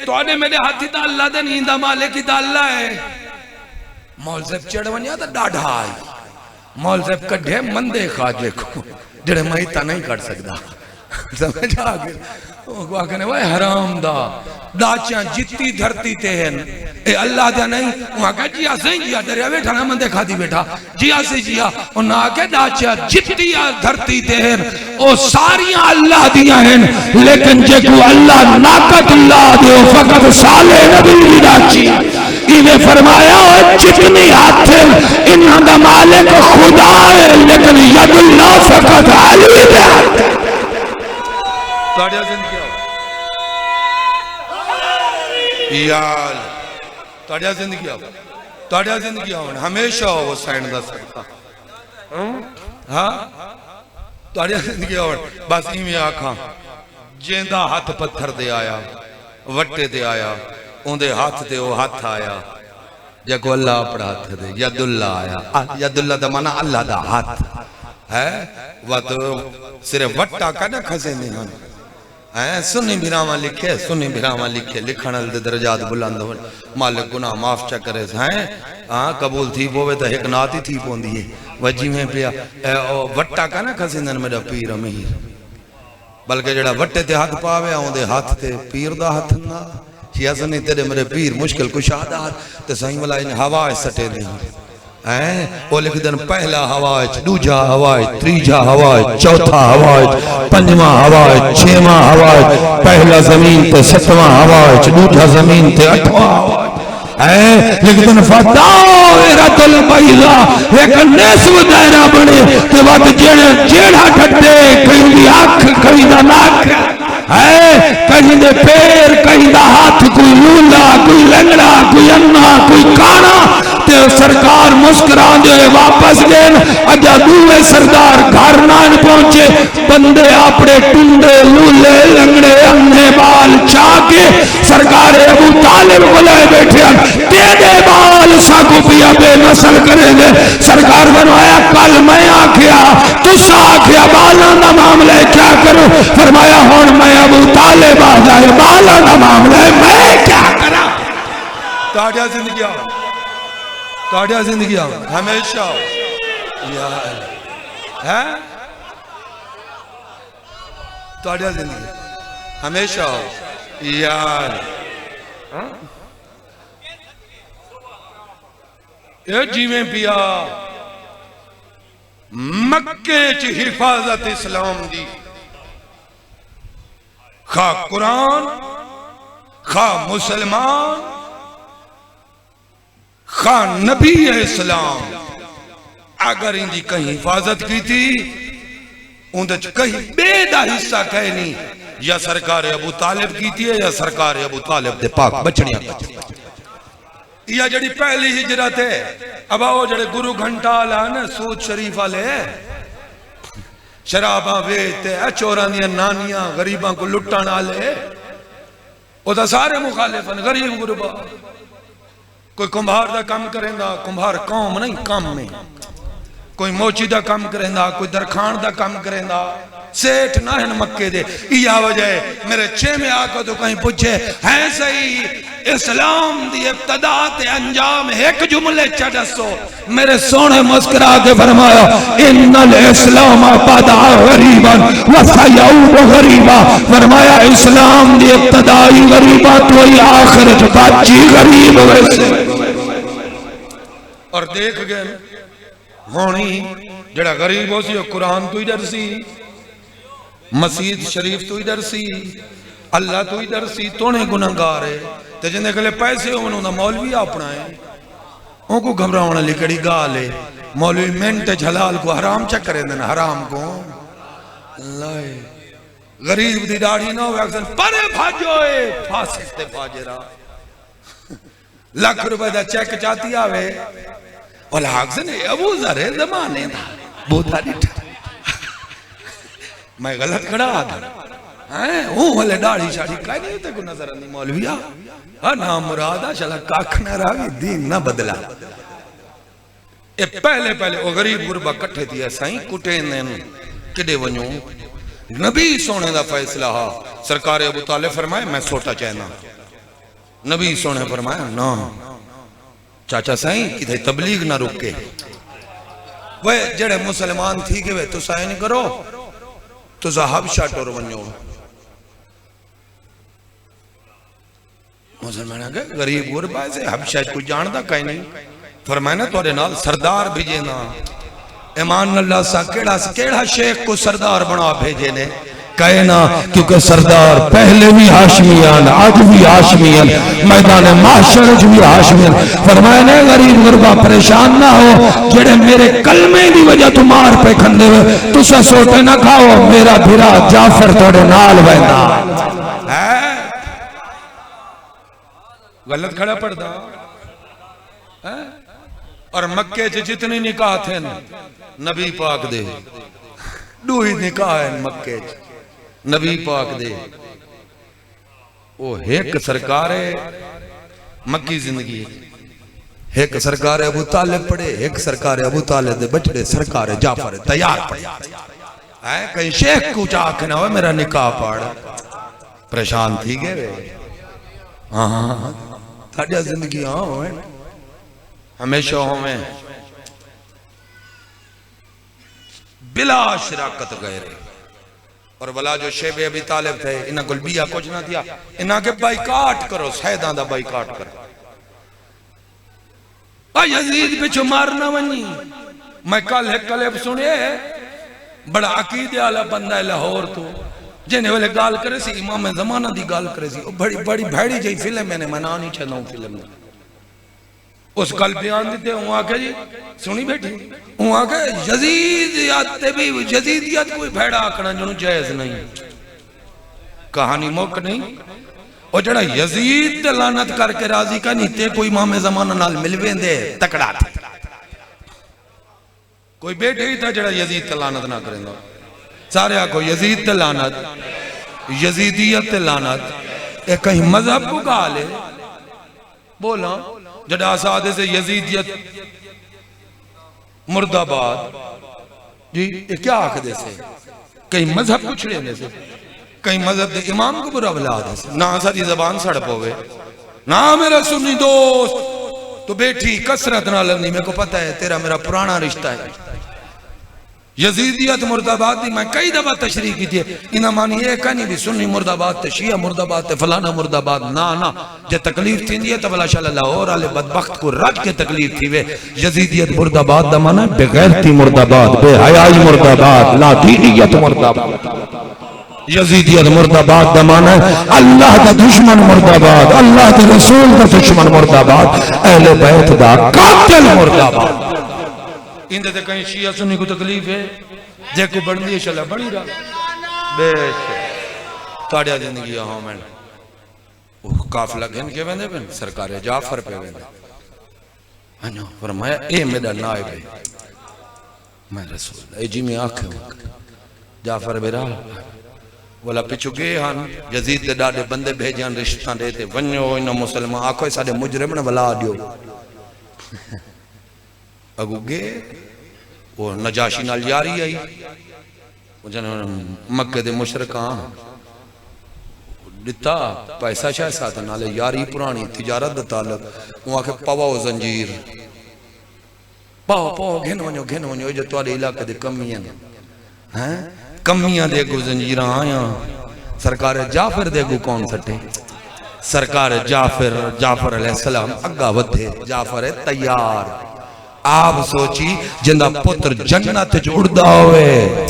توڑے میرے ہاتھی تا اللہ دے نہیں دا مالکی تا اللہ ہے. مول صاحب چڑھونیا تا ڈاڑھا آئی. مول صاحب کڑھے مندے خواجے کو جڑے مہیتا نہیں کر سکتا سمجھ آگے وہ کہنے وہ حرام دا داچیاں جتی دھرتی تے ہیں اے اللہ دا نہیں وہاں کہا جی آسیں جیا دریا بیٹھا نا مندے کھا دی بیٹھا جی آسیں جیا انہاں آکے داچیاں جتی دھرتی تے ہیں او ساریاں اللہ دیا ہیں لیکن جے کو اللہ ناکت اللہ دے فقط سالے نبی بھی داچی انہیں فرمایا جتنی ہاتھ انہاں دا مالک خدا ہے لیکن ید اللہ فقط علی دے. تاڑیا زندگی آؤ یال تاڑیا زندگی آؤ تاڑیا زندگی آؤ ہمیشہ وہ سینڈ دا سکتا ہاں تاڑیا زندگی آؤ بس ایمی آکھاں جیندہ ہاتھ پتھر دے آیا وٹے دے آیا اندے ہاتھ دے وہ ہاتھ آیا جگو اللہ اپڑا ہاتھ دے ید اللہ آیا. ید اللہ دا مانا اللہ دا ہاتھ ہے وہ تو صرف وٹا کا نہ کھسے نہیں ہوں سنی بھیراما لکھے لکھن دے درجات بلند ہون مالک گناہ معاف چا کرے قبول تھی پوے تا ایک ناتی تھی پون دیئے وجی میں پیا وٹا کا نہ کھسندن میرا پیر امیر بلکہ جڑا وٹے تے ہاتھ پاوے آؤں دے ہاتھ تے پیر دا ہاتھ نا شیعہ سنی تیرے میرے پیر مشکل کشادات تے سائیں والا انہیں ہوائے سٹے دیں وہ لکھ دن پہلا ہوائج دوجا ہوائج تریجا ہوائج چوتھا ہوائج پنجواں ہوائج چھواں ہوائج پہلا زمین تے ستواں ہوائج دوجا زمین تے اٹھواں ہوائج لیکن فتاورت البیضا ایک نسو دائرہ بنے تو وقت جیڑا ٹھٹے کہیں دی آنکھ کہیں دا ناک کہیں دے پیر کہیں دا ہاتھ کوئی لولا کوئی لنگڑا کوئی انا کوئی کانا تے سرکار مسکران جو واپس گئن اجا دوے سردار گھر نان پہنچے بندے اپنے ٹنڈے لولے لنگڑے انے بال چاکے سرکار ابو طالب بلائے بیٹھے تیرے بال ساکو پیا بے نسل کریں گے سرکار بنوایا کل میں آکھیا تسا آکھیا بالان دا معاملہ کیا کرو فرمایا ہون میں ابو طالب آجائے بالان دا معاملہ میں کیا کرا تاڑیا زندگی آؤ تاڑیا زندگی آؤ ہمیشہ آؤ یا ہے تاڑیا زندگی ہمیشہ آؤ یا اے جیویں پیا مکے چ حفاظت اسلام دی خواہ قرآن خواہ مسلمان خواہ نبی اسلام اگر ان دی کہیں حفاظت کی تھی اندھچ کہیں بے دا حصہ کہے نہیں یا سرکار ابو طالب کی تھی یا سرکار ابو طالب دے پاک بچڑیاں یا جڑی پہلی ہجرت ہے اب آؤ جڑے گرو گھنٹا لانا سود شریف والے شراباں ویتے چوران دیا نانیاں غریباں کو لٹان آلے وہ تا سارے مخالفن غریب غربا کوئی کمبھار دا کام کریں دا کمبھار قوم نہیں کام میں کوئی موچی دا کام کریں دا کوئی درخان دا کام کریں دا سیٹھ نہ ہیں مکے دے یہ وجہ ہے میرے چھے میں آکا تو کہیں پوچھے ہیں صحیح اسلام دی ابتدا تے انجام ایک جملے چڑسو میرے سونے مسکرا کے فرمایا ان الاسلام بدا غریبا وسیعود غریبا فرمایا اسلام دی ابتدائی غریبا تو ہی آخرت باچی غریب ویسے اور دیکھ گئے ہونی جڑا غریب ہو سی قرآن تو ہی ڈر سی مسجد شریف تو ہی ڈر سی اللہ تو ہی ڈر سی تونے گناہگار ہے تے جندے کلے پیسے انہوں نے مولوی اپنا ہے ان کو گھبراؤنا لکڑی گالے مولوی منٹ جھلال کو حرام چک کریں دینا حرام کو لائے غریب دی داڑھی نہ ہوئے اکثر پرے بھاجوئے فاسق تے بھاجرہ لاکھ روپے دا چیک چاہتی آوے اور اکثر ابو ذرے زمانے دا بہتا نہیں میں غلط کھڑا آتا ہوں والے داڑھی شاڑھی کہہ نہیں ہوتے کو نظر نہیں مولویا نام مرادہ چلا کاکھ نہ راگی دین نہ بدلا اے پہلے وہ غریب غربہ کٹھے دیا سائیں کٹے نین کدے ونیوں نبی سونے دا فیصلہ سرکار ابو طالب فرمائے میں سوٹا چاہنا نبی سونے فرمائے نا چاچا سائیں کدھے تبلیغ نہ رکے وہ جڑے مسلمان تھی کہ وہ تو سائیں نہیں کرو تو زہاب شاٹور ونیو مسلمانہ کہ غریب غربہ سے حبشہ کو جاندہ کہیں نہیں فرمائنا تو نال سردار بھیجے نا ایمان اللہ سا کیڑا شیخ کو سردار بنا بھیجے نے کہنا کیونکہ سردار پہلے بھی ہاشمیان آج بھی ہاشمیان میدان معاشرج بھی ہاشمیان فرمائنے غریب غربہ پریشان نہ ہو جڑے میرے کلمے دی وجہ تمہار پہ کھندے ہوئے تو سا سوٹے نہ کھاؤ میرا بھرا جعفر توڑے نال وینا غلط کھڑا پڑ دا اور مکے جتنی نکاح تھے نبی پاک دے دوہی نکاح ہے مکے نبی پاک دے وہ ایک سرکار مکی زندگی ایک سرکار ابو طالب پڑے ایک سرکار ابو طالب دے بچڑے سرکار جعفر تیار پڑے کہیں شیخ کو چاک نہ ہوئے میرا نکاح پاڑ پریشان تھی گئے ہاں تھاڑیا زندگی ہاں ہوئے ہمیشہ ہوئے بلا شراکت گئے رہے اور بلا جو شیب ابی طالب تھے انہاں کو البیہ کچھ نہ دیا انہاں کے بائیکاٹ کرو سیدان دا بائیکاٹ کرو یزید پہ چھو مارنا ونی میں کل ایک کلیب سنے بڑا عقید آلہ بندہ لاہور تو جنہیں والے گال کرے سی امام زمانہ دی گال کرے سی بڑی بھیڑی جائی فلم میں نے منانی چھنا ہوں فلم میں اس کل بیان دیتے ہوں آکے جی سنی بیٹھی ہوں آکے یزیدیت کوئی بھیڑا آکڑا جنہوں جائز نہیں کہانی موک نہیں اور جڑا یزید لانت کر کے راضی کا نہیں تے کوئی امام زمانہ نال ملویں دے تکڑا تھا کوئی بیٹھے ہی تھا جڑا یزید تے لانت نہ کریں گا سارے آکو یزید تے لانت یزیدیت تے لانت ایک کہیں مذہب کو کہا لے بولا جڑا آسادے سے یزیدیت مرد آباد جی یہ کیا آکھ دے سے کہیں مذہب کو چھڑے دے سے کہیں مذہب دے امام کو برا بلا دے سے نہ ساری زبان سڑپ ہوئے نہ میرا سنی دوست تو بیٹھی کسرت نہ لگنی میں کو پتہ ہے تیرا میرا پرانا رشتہ ہے یزیدیت مرد آباد دی میں کئی دفعہ تشریح کی تھی انہا مانی یہ کہنی بھی سنی مرد آباد تے شیعہ مرد آباد تے فلانا مرد آباد نا جے تکلیف تھی نہیں ہے تب اللہ شاء اللہ اور آلے بدبخت کو رج کے تکلیف تھی وے یزیدیت مرد آباد دا مانا بغیرتی مرد آباد بے حیائی مرد آباد لا دینیت مرد آباد یزیدیت مرد آباد دا مانا اللہ دا دشمن مرد آباد اللہ دا رسول دا دشمن مرد آباد اہل بیت دا قاتل مرد آباد اندھے تے کہیں شیعہ سنی کو تکلیف ہے جے کو بڑھنی ہے شلہ بڑھی رہا بے شک تاڑیا زندگی ہاں میں کافلہ گھن کے ویندے بین سرکار جعفر پہ ویندے ہنو فرمایا اے میرا نائب ہے میں رسول اے جی میں آنکھیں ہوں جعفر بیرا والا پچھو گئے ہاں یزید دے ڈاڑے بندے بھیجان رشتہ دیتے ونیو انہا مسلمان آنکھوں ساڑے مجرم نے بلا دیو اگو گئے وہ نجاشی نال یاری آئی مکہ دے مشرکان دیتا پیسہ شاہ ساتھ نالے یاری پرانی تجارت دا تعلق وہ آکے پاو زنجیر پاو گھن ونیو جو توالے علاقہ دے کمیاں کمیاں دے گو زنجیرہ آیا سرکار جعفر دے گو کون سٹے سرکار جعفر علیہ السلام اگا ودھے جعفر تیار آپ سوچی جندہ پتر جنت جو اڑدا ہوئے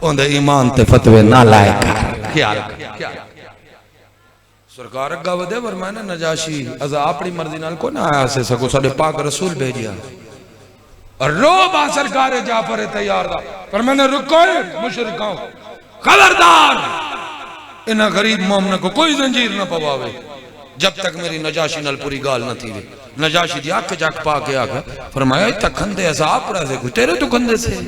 اندھے ایمان تے فتوے نہ لائے کر خیال سرکار اگا ودھے ورمانے نجاشی از اپنی مرضی نال کو نہ آیا سے سکو ساڑے پاک رسول بھیجیا اور رو با سرکار جعفر تیار دا پر میں نے رکوئے مشرکاں خبردار انہا غریب مومنہ کو کوئی زنجیر نہ پواوے جب تک میری نجاشی نال پوری گال نہ تھی نجاشی دی آکھ جاک پا کے آگا فرمایا اتھا کھندے عذاب رہا سے کوئی تیرے تو کھندے سے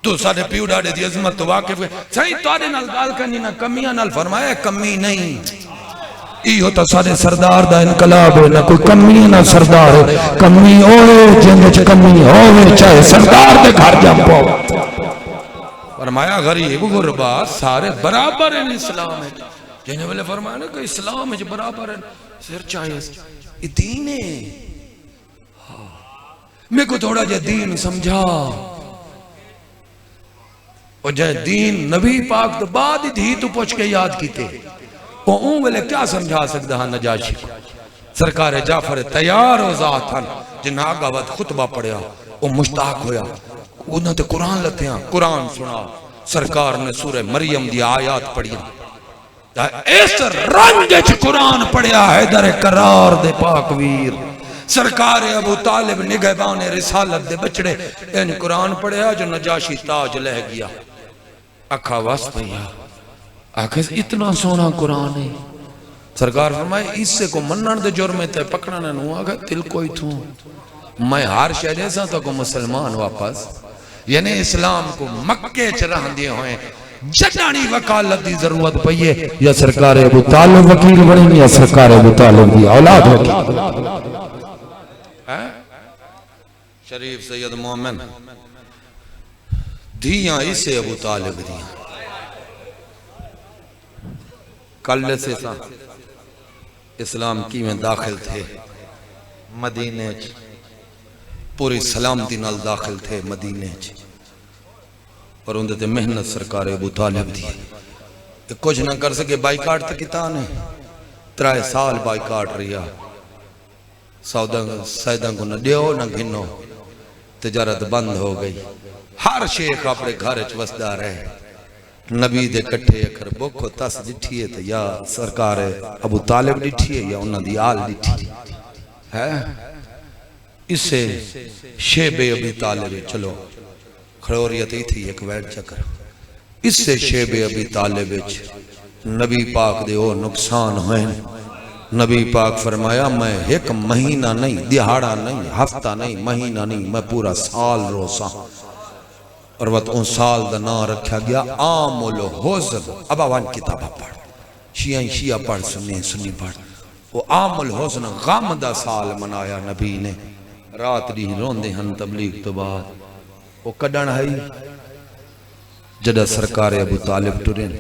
تو ساڑھے پیو ڈاڑے دی عظمت تو واقف ہے صحیح توارے نال گال کرنی نہ کمیاں نال فرمایا کمی نہیں ای ہوتا ساڑھے سردار دا انقلاب ہے نہ کوئی کمی نہ سردار ہے کمی ہوئے جنگے چھ کمی ہوئے چاہے سردار دے گھر جام پاؤ فرمایا غریب غربا سارے برابر ہیں اسلام ہے جنہیں والے فرمایا نا کہ اسلام ہے جو برابر ہے سر چاہیے یہ دین ہے میں کو تھوڑا جا دین سمجھا اور جائے دین نبی پاک تو بعد ہی دھی تو پوچھ کے یاد کیتے وہ اون والے کیا سمجھا سکتا ہے نجاشی سرکار جعفر تیار و ذات ہن جن آگا وقت خطبہ پڑھیا وہ مشتاق ہویا انہوں نے قرآن لتے ہیں قرآن سنا سرکار نے سورہ مریم دی آیات پڑھیا اس رنگ چھ قرآن پڑھیا ہے در قرار دے پاک ویر سرکار ابو طالب نگہبان رسالت دے بچڑے ان قرآن پڑھیا جو نجاشی تاج لہ گیا اکھا واسط پہیا آکھے اتنا سونا قرآن ہے سرکار فرمائے اس سے کو منن دے جرمے تے پکڑانا نو آگا تل کوئی تھوں میں ہر شہرے سا تو کو مسلمان واپس یعنی اسلام کو مکے چھ رہن دیے ہوئے جٹانی وکالت دی ضرورت پئیے یا سرکار ابو طالب وکیل بنیں یا سرکار ابو طالب دی اولاد وکیل شریف سید مومن دھیاں اسے ابو طالب دیاں کل سے سا اسلام کی میں داخل تھے مدینے پوری سلامتی نال داخل تھے مدینے اور اندھے تے محنت سرکار ابو طالب دی کچھ نہ کر سکے بائیکاٹ تک کتانے 3 سال بائیکاٹ رہیا سیدہ کو نہ دیو نہ گھنو تجارت بند ہو گئی ہر شیخ اپنے گھر وسدہ رہے نبی دے کٹھے اکھر بوکھو تس ڈٹھی ہے تو یا سرکار ابو طالب ڈٹھی ہے یا انہاں دی آل ڈٹھی ہے اس سے شیب ابی طالب چلو کھڑوریت ہی تھی ایک ویڈ چکر اس سے شیب ابی طالب نبی پاک دے او نقصان ہوئے نبی پاک فرمایا میں ایک مہینہ نہیں دہاڑا نہیں ہفتہ نہیں مہینہ نہیں میں پورا سال روسا اور وقت ان سال دا نام رکھا گیا عام الحزن اب آوان کتابہ پڑھ شیعہ پڑھ سنی پڑھ وہ عام الحزن غم دا سال منایا نبی نے رات دی روندے ہن تبلیغ تو بعد وہ کڈن ہے جدہ سرکار ابو طالب ٹرین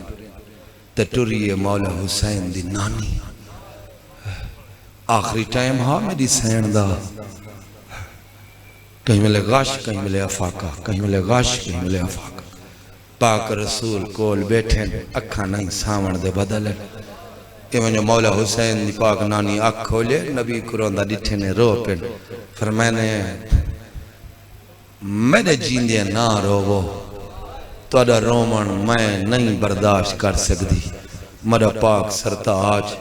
تے ٹریے مولا حسین دی نانی آخری ٹائم ہاں میری سین دا کہیں ملے غاش کہیں ملے افاقہ کہیں ملے غاش کہیں ملے افاقہ پاک رسول کول بیٹھیں اکھا نہیں سامن دے بدلے یہ میں مولا حسین دی پاک نانی اکھ کھولے نبی قرآن دا ڈٹھے نے رو پن پھر میں نے میرے جیندے نہ روو تو اڈا رومن میں نہیں برداشت کر سکتی میرا پاک سرتاج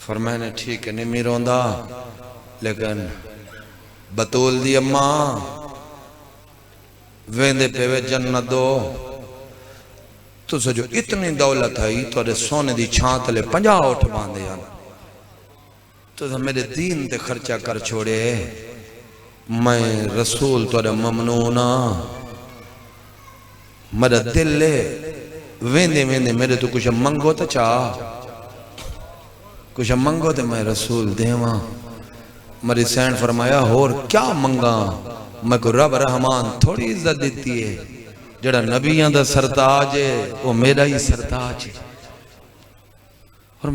فرمائنے ٹھیک ہے نہیں روندہ لیکن بطول دی اماں ویندے پہ وے جنت دو تو سے جو اتنی دولت ہے تو اڈے سونے دی چھانت لے 50 اٹھ باندے ہیں تو سے میرے دین تے خرچہ کر چھوڑے میں رسول تو اڈے ممنونا میرا دل لے ویندے میرے تو کچھ منگو تا چاہ کچھ منگو تے میں رسول دیواں میری سین فرمایا اور کیا منگا میں کو رب رحمان تھوڑی عزت دیتی ہے جڑا نبیاں دا سرتاج ہے وہ میرا ہی سرتاج ہے اور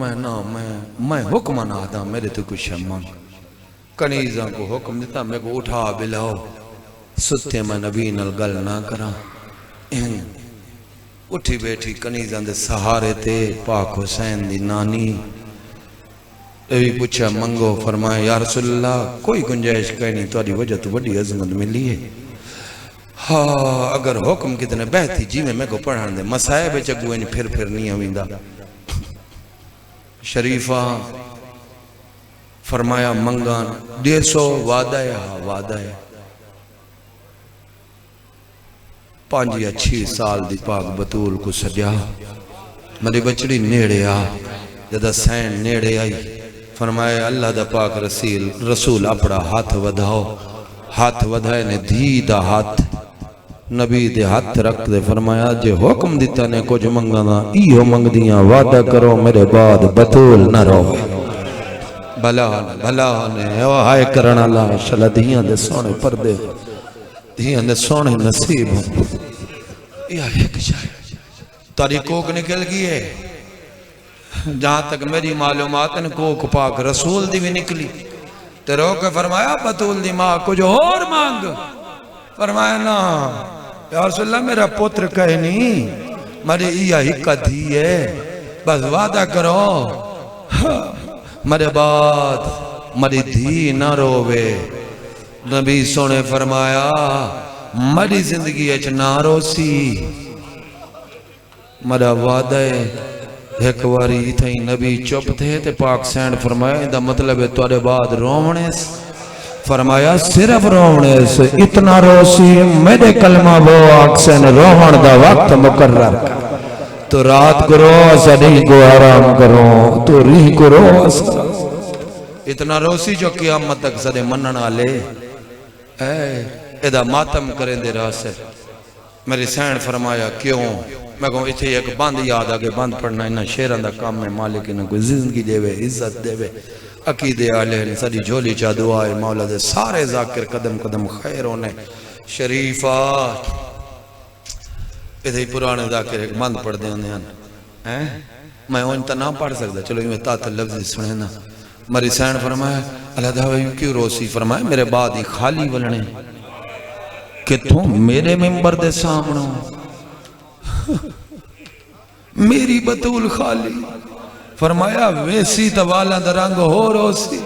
میں حکم نہ آتا میرے تو کچھ منگ کنیزاں کو حکم دیتا میں کو اٹھا بلاؤ ستے میں نبی نل گل نہ کرا اٹھی بیٹھی کنیزاں دے سہارے تے پاک حسین دی نانی بھی پوچھا منگو فرمایا یا رسول اللہ کوئی گنجائش کہیں نہیں تو وجہ تو بڑی عظمت ملی ہے ہاں اگر حکم کتنے بہتی جی میں کو پڑھان دے مسائب چگو ہیں پھر نہیں ہوئیندہ شریفہ فرمایا منگان 150 وعدہ ہے ہاں وعدہ ہے 5 یا 6 سال دی پاک بطول کو سجا میری بچڑی نیڑے آ جدہ سین نیڑے آئی فرمایا اللہ دا پاک رسول اپڑا ہاتھ ودھائے نے دھی دا ہاتھ نبی دے ہاتھ رکھ دے فرمایا جے حکم دیتا نے کچھ منگانا ایہو منگ دیاں وعدہ کرو میرے بعد بطول نہ رو بھلا نے ہائے کرنا اللہ شلہ دھیاں دے سونے پردے دھیاں دے سونے نصیب یہ ایک شاید تاری کوک نکل گئی ہے جہاں تک میری معلومات ان کوک پاک رسول دی بھی نکلی تے رو کے فرمایا بطول دی ماں کچھ اور مانگ فرمایا نا یا رسول اللہ میرا پتر کہے نہیں میری ایہ ہکا دھی ہے بس وعدہ کرو میرے بعد میری دھی نہ روے نبی سونے فرمایا میری زندگی اچھ نہ روسی میرا وعدہ ہے ایک واری تھا نبی چپ تھے تے پاک سینڈ فرمایا اندہ مطلب ہے توڑے بعد رونے فرمایا صرف رونے سے اتنا روسی میرے کلمہ وہ آکسین روحن دا وقت مقرر تو رات کو رو اسدی کو آرام کرو تو ریح کو رو اتنا روسی جو قیامت تک صدے مننا لے ادھا ماتم کریں دے راسے میری سینڈ فرمایا کیوں میں کہوں اتھے ایک بند یاد آگے بند پڑھنا انہا شیران دا کام میں مالک انہا کوئی زندگی دے وے عزت دے وے عقیدے آلے ہیں ساری جھولی چاہ دعائے مولا دے سارے ذاکر قدم قدم خیر ہونے شریفہ اتھے پرانے ذاکر ایک بند پڑھ دے ہیں میں انتا نہ پڑھ سکتا چلو یہ تاتا لفظی سنے نا میری سین فرمایا اللہ دعوی کیوں روسی فرمایا میرے بعد ہی خالی ولنے کہ تم میرے ممبر دے سامنو میری بطول خالی فرمایا ویسی توالا دا رنگ ہو روسی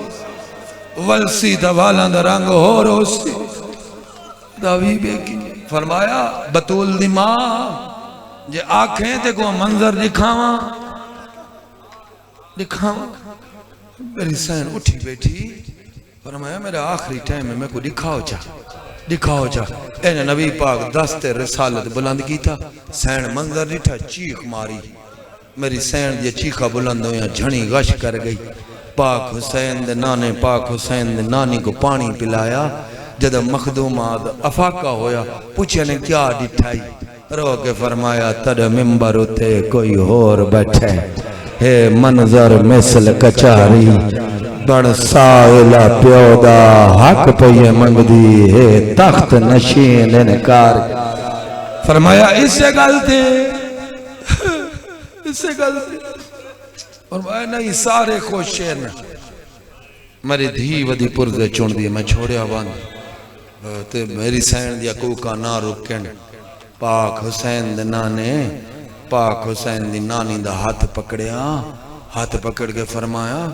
ولسی توالا دا رنگ ہو روسی دعوی بے کی فرمایا بطول دی ماں جے آنکھیں تے کو منظر دکھاواں میری سین اٹھی بیٹھی فرمایا میرا آخری ٹائم ہے میں کو دکھاؤ چاہ این نبی پاک دست رسالت بلند کی تھا سین منظر ڈٹھا چیخ ماری میری سین دی چیخا بلند ہویا جھنی غش کر گئی پاک حسین دے نانی کو پانی پلایا جد مخدوم آد افاقہ ہویا پوچھے نے کیا ڈٹھائی رو کے فرمایا تد ممبر اتے کوئی اور بیٹھے ہے منظر مثل کچاری بڑ سائلہ پیودا حق پہ منگ دی ہے تخت نشین انکار فرمایا اس سے غلطی فرمایا نہیں سارے خوشین میری دھی ودی پرزے چون دی میں چھوڑیا باندھ تے میری سین دیا کوکا نہ رکن پاک حسین دی نانی دا ہاتھ پکڑ کے فرمایا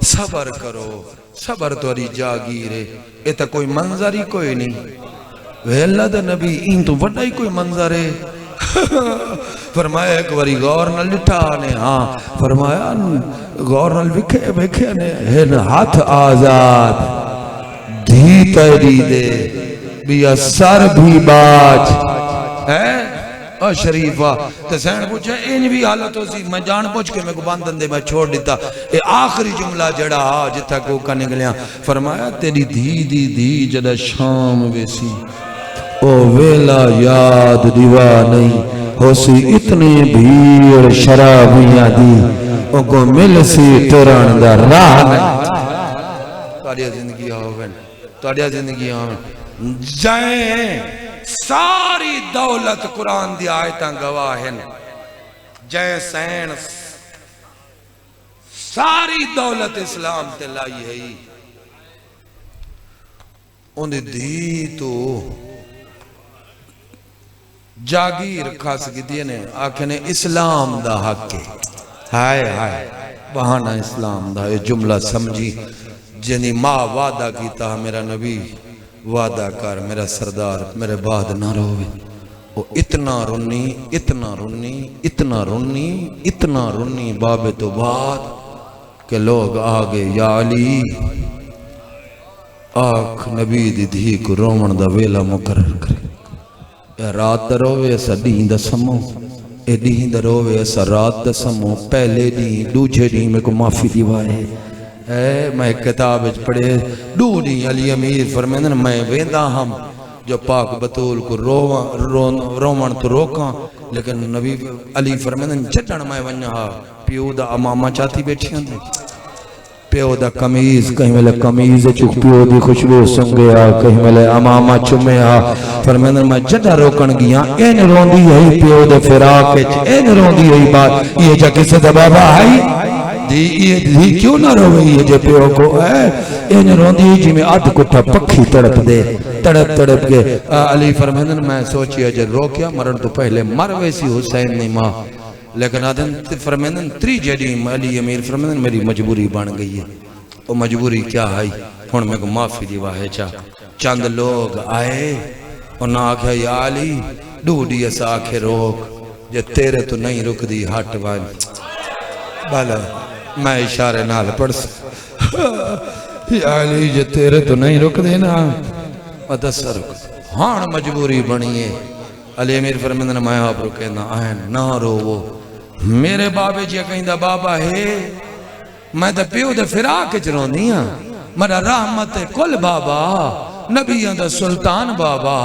صبر کرو صبر توری جاگیرے اے تا کوئی منظر ہی کوئی نہیں ویلہ دا نبی این تو وڈا ہی کوئی منظر ہے فرمایا ایک واری غور نہ لٹھا نے ہاں فرمایا غور نہ وکھے نے ہاتھ آزاد دھی تیری دے بیا سر بھی باج ہے اور شریفہ تو سین پوچھا این بھی حالت ہو سی میں جان پوچھ کے میں کو باندھن دے میں چھوڑ دیتا اے آخری جملہ جڑا جتا کو کا نکلیاں فرمایا تیری دھی جڑا شام ویسی او ویلا یاد دیوا نہیں ہو سی اتنی بھیڑ شرابیاں دی او کو مل سی تران دا راہ نہیں توڑیا زندگی آوین جائیں ساری دولت قرآن دی آیتاں گواہن جائیں سین ساری دولت اسلام تے لائی ہے انہیں دی تو جاگیر خاص کی دینے آکھنے اسلام دا حق ہے ہائے بہانہ اسلام دا یہ جملہ سمجھی جنہی ماں وعدہ کیتا میرا نبی وعدہ کر میرا سردار میرے بعد نہ روے وہ اتنا رونی بابے تو بعد کہ لوگ آگے یا علی آنکھ نبی دی دھی کو رومن دا ویلا مقرر کرے اے رات دا روے ایسا دین دا سمو اے دین دا روے ایسا رات دا سمو پہلے دین دوجھے دین میں کو معافی دیوائے میں کتاب پڑھے ڈوڑی علی امیر فرمیندن میں ویندہ ہم جو پاک بطول کو رومن تو روکاں لیکن نبی علی فرمیندن جڑن میں ونہا پیو دا امامہ چاہتی بیٹھیاں دے پیو دا کمیز کہیں ملے کمیز چک پیو دی خوشبو سنگیا کہیں ملے امامہ چمیا فرمیندن میں جڑا روکن گیا این روندی ہے پیو دا فراق این روندی ہے بات یہ جا کسے دا بابا ہے دی کیوں نہ روئی ہے جے پیو کو این روندی جی میں آدھ کٹھا پکھی تڑپ کے علی فرمیندن میں سوچیا جے روکیا مرن تو پہلے مر ویسی حسین نہیں ماں لیکن آدھن فرمیندن تری جڑیم علی امیر فرمیندن میری مجبوری بن گئی ہے وہ مجبوری کیا ہے ہون میں کو معافی دیوا ہے چند لوگ آئے اور نہ آکھا یا علی ڈوڑی ایسا آکھے روک جے تیرے تو نہیں رک دی ہٹ وائن بالا میں اشارے نال پڑھ یا علی جے تیرے تو نہیں رک دینا ادسر رک ہاں مجبوری بنی ہے علی امیر فرمیندن میں آپ رکے نہ آئین نہ رو وہ میرے بابے جی کہیں دا بابا ہے میں دا پیو دا فراق چرون دیا میرا رحمت کل بابا نبیان دا سلطان بابا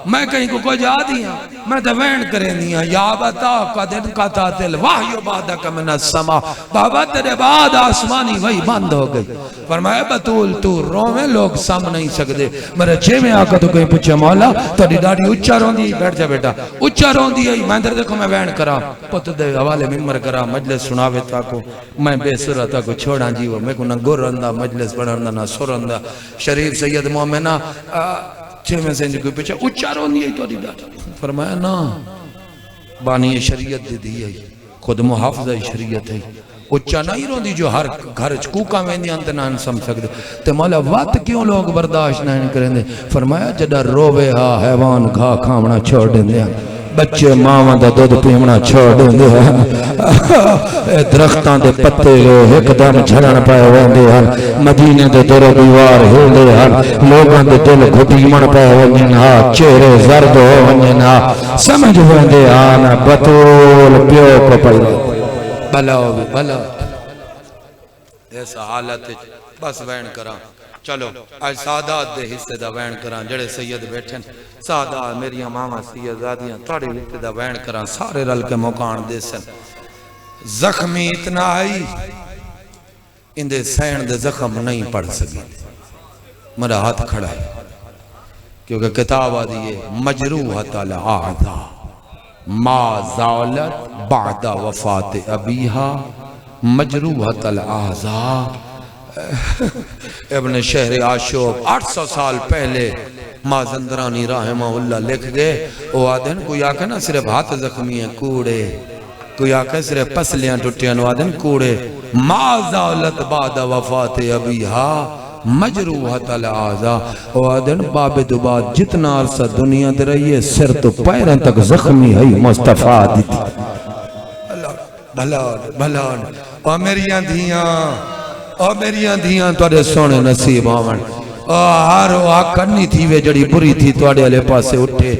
میں کہیں کو جا دیا میں دا وین کریں دیا یا بتا قدن قطع تل واحیو بعدہ کا من السما بابا تیرے بعد آسمانی وہی بند ہو گئی فرمایا بطول تو رومیں لوگ سم نہیں سکتے میرے چھے میں آکا تو کہیں پوچھے مولا تاری ڈاڑی اچھا رون دی بیٹھ جا بیٹا اچھا رون دی میں در دیکھو میں وین کرا پتہ دے حوالے ممبر کرا مجلس سناوے تا کو میں بے سرہ تا کو چھوڑا جیو میں کو نہ گر رندہ مجلس بڑھندہ نہ سر رندہ شریف سید مومنہ چھے میں سے کوئی پچھا اچھا رونی ہے تو دیدہ فرمایا نا بانی شریعت دی دی ہے خود محافظہ شریعت ہے اچھا نہیں روندی جو ہر گھر چکوکا میں نہیں انتے نہ سم سکتے تے مولا وقت کیوں لوگ برداشت نہیں کریں دے فرمایا جدہ روے ہا حیوان گھا کھامنا چھوڑ دیں دے بچے ماواں دا دودھ پیونا چھوڑ دیندے ہیں درختاں دے پتے ایک دم جھڑن پئے ویندے ہیں مدینے دے در دیوار ہلدے ہیں لوگاں دے دل گھٹیمن پئے ونجن ہا چہرے زرد ہو ونجن ہا سمجھ ویندے ہیں بطول پیو کو پیدا بھلا ایسا حالت بس وین کراں چلو آج سادات دے حصے دا وین کراں جڑے سید بیٹھن سادات میریاں ماما سیدادیاں تھوڑے حصے دا وین کراں سارے رل کے مکان دے سن زخمی اتنا آئی اندے سین دے زخم نہیں پڑھ سکی میرا ہاتھ کھڑا ہے کیونکہ کتاب آدھی ہے مجروحۃ الاعضاء ما زالت بعد وفات ابیہا مجروحۃ الاعضاء ابن شہر عاشوب 800 سال پہلے مازندرانی رحمہ اللہ لکھ گئے وہ آدھن کوئی آکھا نا صرف ہاتھ زخمی ہیں کوڑے کوئی آکھا صرف پسلیاں ٹوٹیاں آدھن کوڑے ما زالت بعد وفات ابیہا مجروحۃ الاعضاء وہ آدھن باب دباد جتنا عرصہ دنیا دے رہی ہے سر تو پیرن تک زخمی ہے مصطفیٰ دیتی بھلان اور میریاں دھیاں توڑے سونے نصیب آمن ہر آکھنی تھی وے جڑی بری تھی توڑے علیہ پاسے اٹھے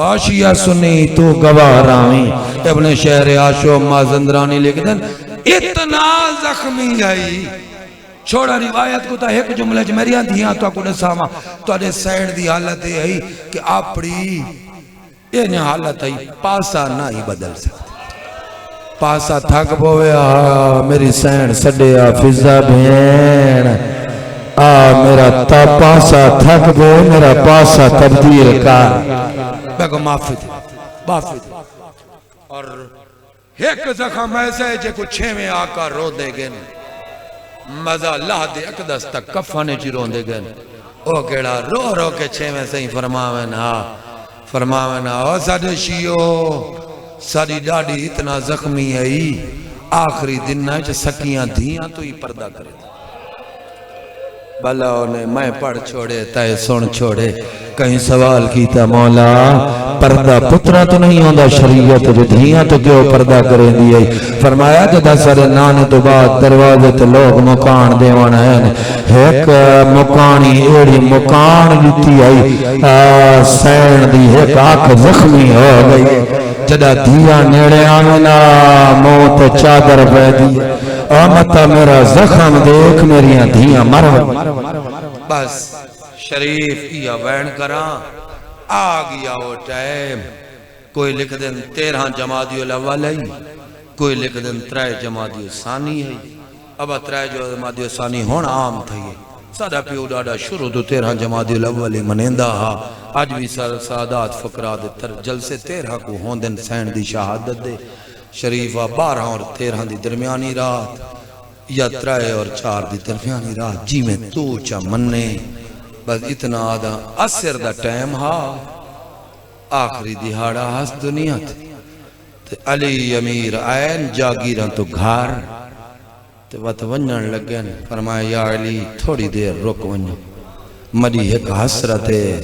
آشیہ سنی تو گواہ رامی ابن شہر عاشوب مازندرانی لکھ دن اتنا زخمی آئی چھوڑا روایت کو تا ایک جملے چ میریاں دھیاں تو کو نساما توڑے سینڈ دی حالت ہے کہ اپڑی یہ حالت ہے پاسا نہ ہی بدل سکتے پاسا تھک بویا میری سین سڈیا فضا بین میرا تا پاسا تھک بو میرا پاسا تبدیل کر بیگو معافی دے اور ایک زخم ایسا ہے جے کو چھویں آقا رو دے گئے مزہ اللہ دے اقدس تک کفانے چی رو دے گئے او کیڑا رو رو کے چھویں سے ہی فرماویں او ساڑھے شیو ساری ڈاڑی اتنا زخمی ہے آخری دن ہے جو سکیاں دھیاں تو ہی پردہ کرے بھلا انہیں میں پڑھ چھوڑے تائے سن چھوڑے کہیں سوال کیتا مولا پردہ پترہ تو نہیں ہوندہ شریعت جو دھیاں تو کیوں پردہ کریں دیئے فرمایا جدا سارے نانے تو بعد دروازے تو لوگ مکان دیوان ہیں ایک مکانی ایڑی مکان لیتی آئی سین دی ایک آنکھ زخمی ہو گئی جدا دھیا نیڑے آمنا موت چادر بیدی آمتا میرا زخم دیکھ میریاں دھیاں مرو بس شریف کیا وین کران آگیا وہ ٹائم کوئی لکھ دن 13 جمادی الاول ہے کوئی لکھ دن 3 جمادی ثانی ہے اب 3 جمادی ثانی ہونا عام تھا یہ سادہ پیو ڈاڑا شروع تو 13 جمادی الاول منیندہ ہا آج بھی سادات فقرات جلسے 13 کو ہوندن سین دی شہادت دے شریفہ 12 اور 13 دی درمیانی رات یا 3 اور 4 دی درمیانی رات جی میں تو چا مننے بس اتنا آدھا اثر دا ٹائم ہا آخری دہاڑا ہس دنیا تھے علی امیر آئین جاگیران تو گھار تو وقت ونجن لگن فرمایا یا علی تھوڑی دیر رک ونجن مری ایک حسرت ہے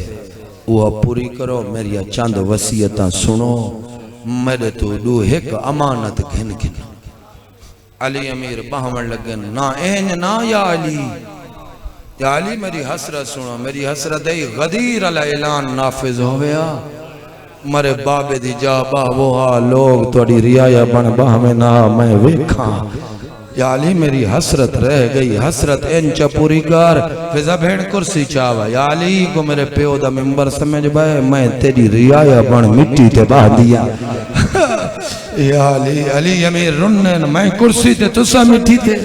وہ پوری کرو میری چاند وسیعتاں سنو میرے تو دو ایک امانت گھن گھن علی امیر باہمن لگن نا این نا یا علی میری حسرت سنو میری حسرت ہے غدیر علی اعلان نافذ ہو گیا مرے بابے دی جا باہوہا لوگ توڑی ریایا بن باہمیں نا میں ویکھاں یا علی میری حسرت رہ گئی حسرت انچا پوری کار فضا بھیڑ کرسی چاہوا یا علی کو میرے پیو دا ممبر سمجھ بائے میں تیری ریایا بن مٹی تے باہ دیا یا علی امیر رنن میں کرسی تے تسا مٹی تے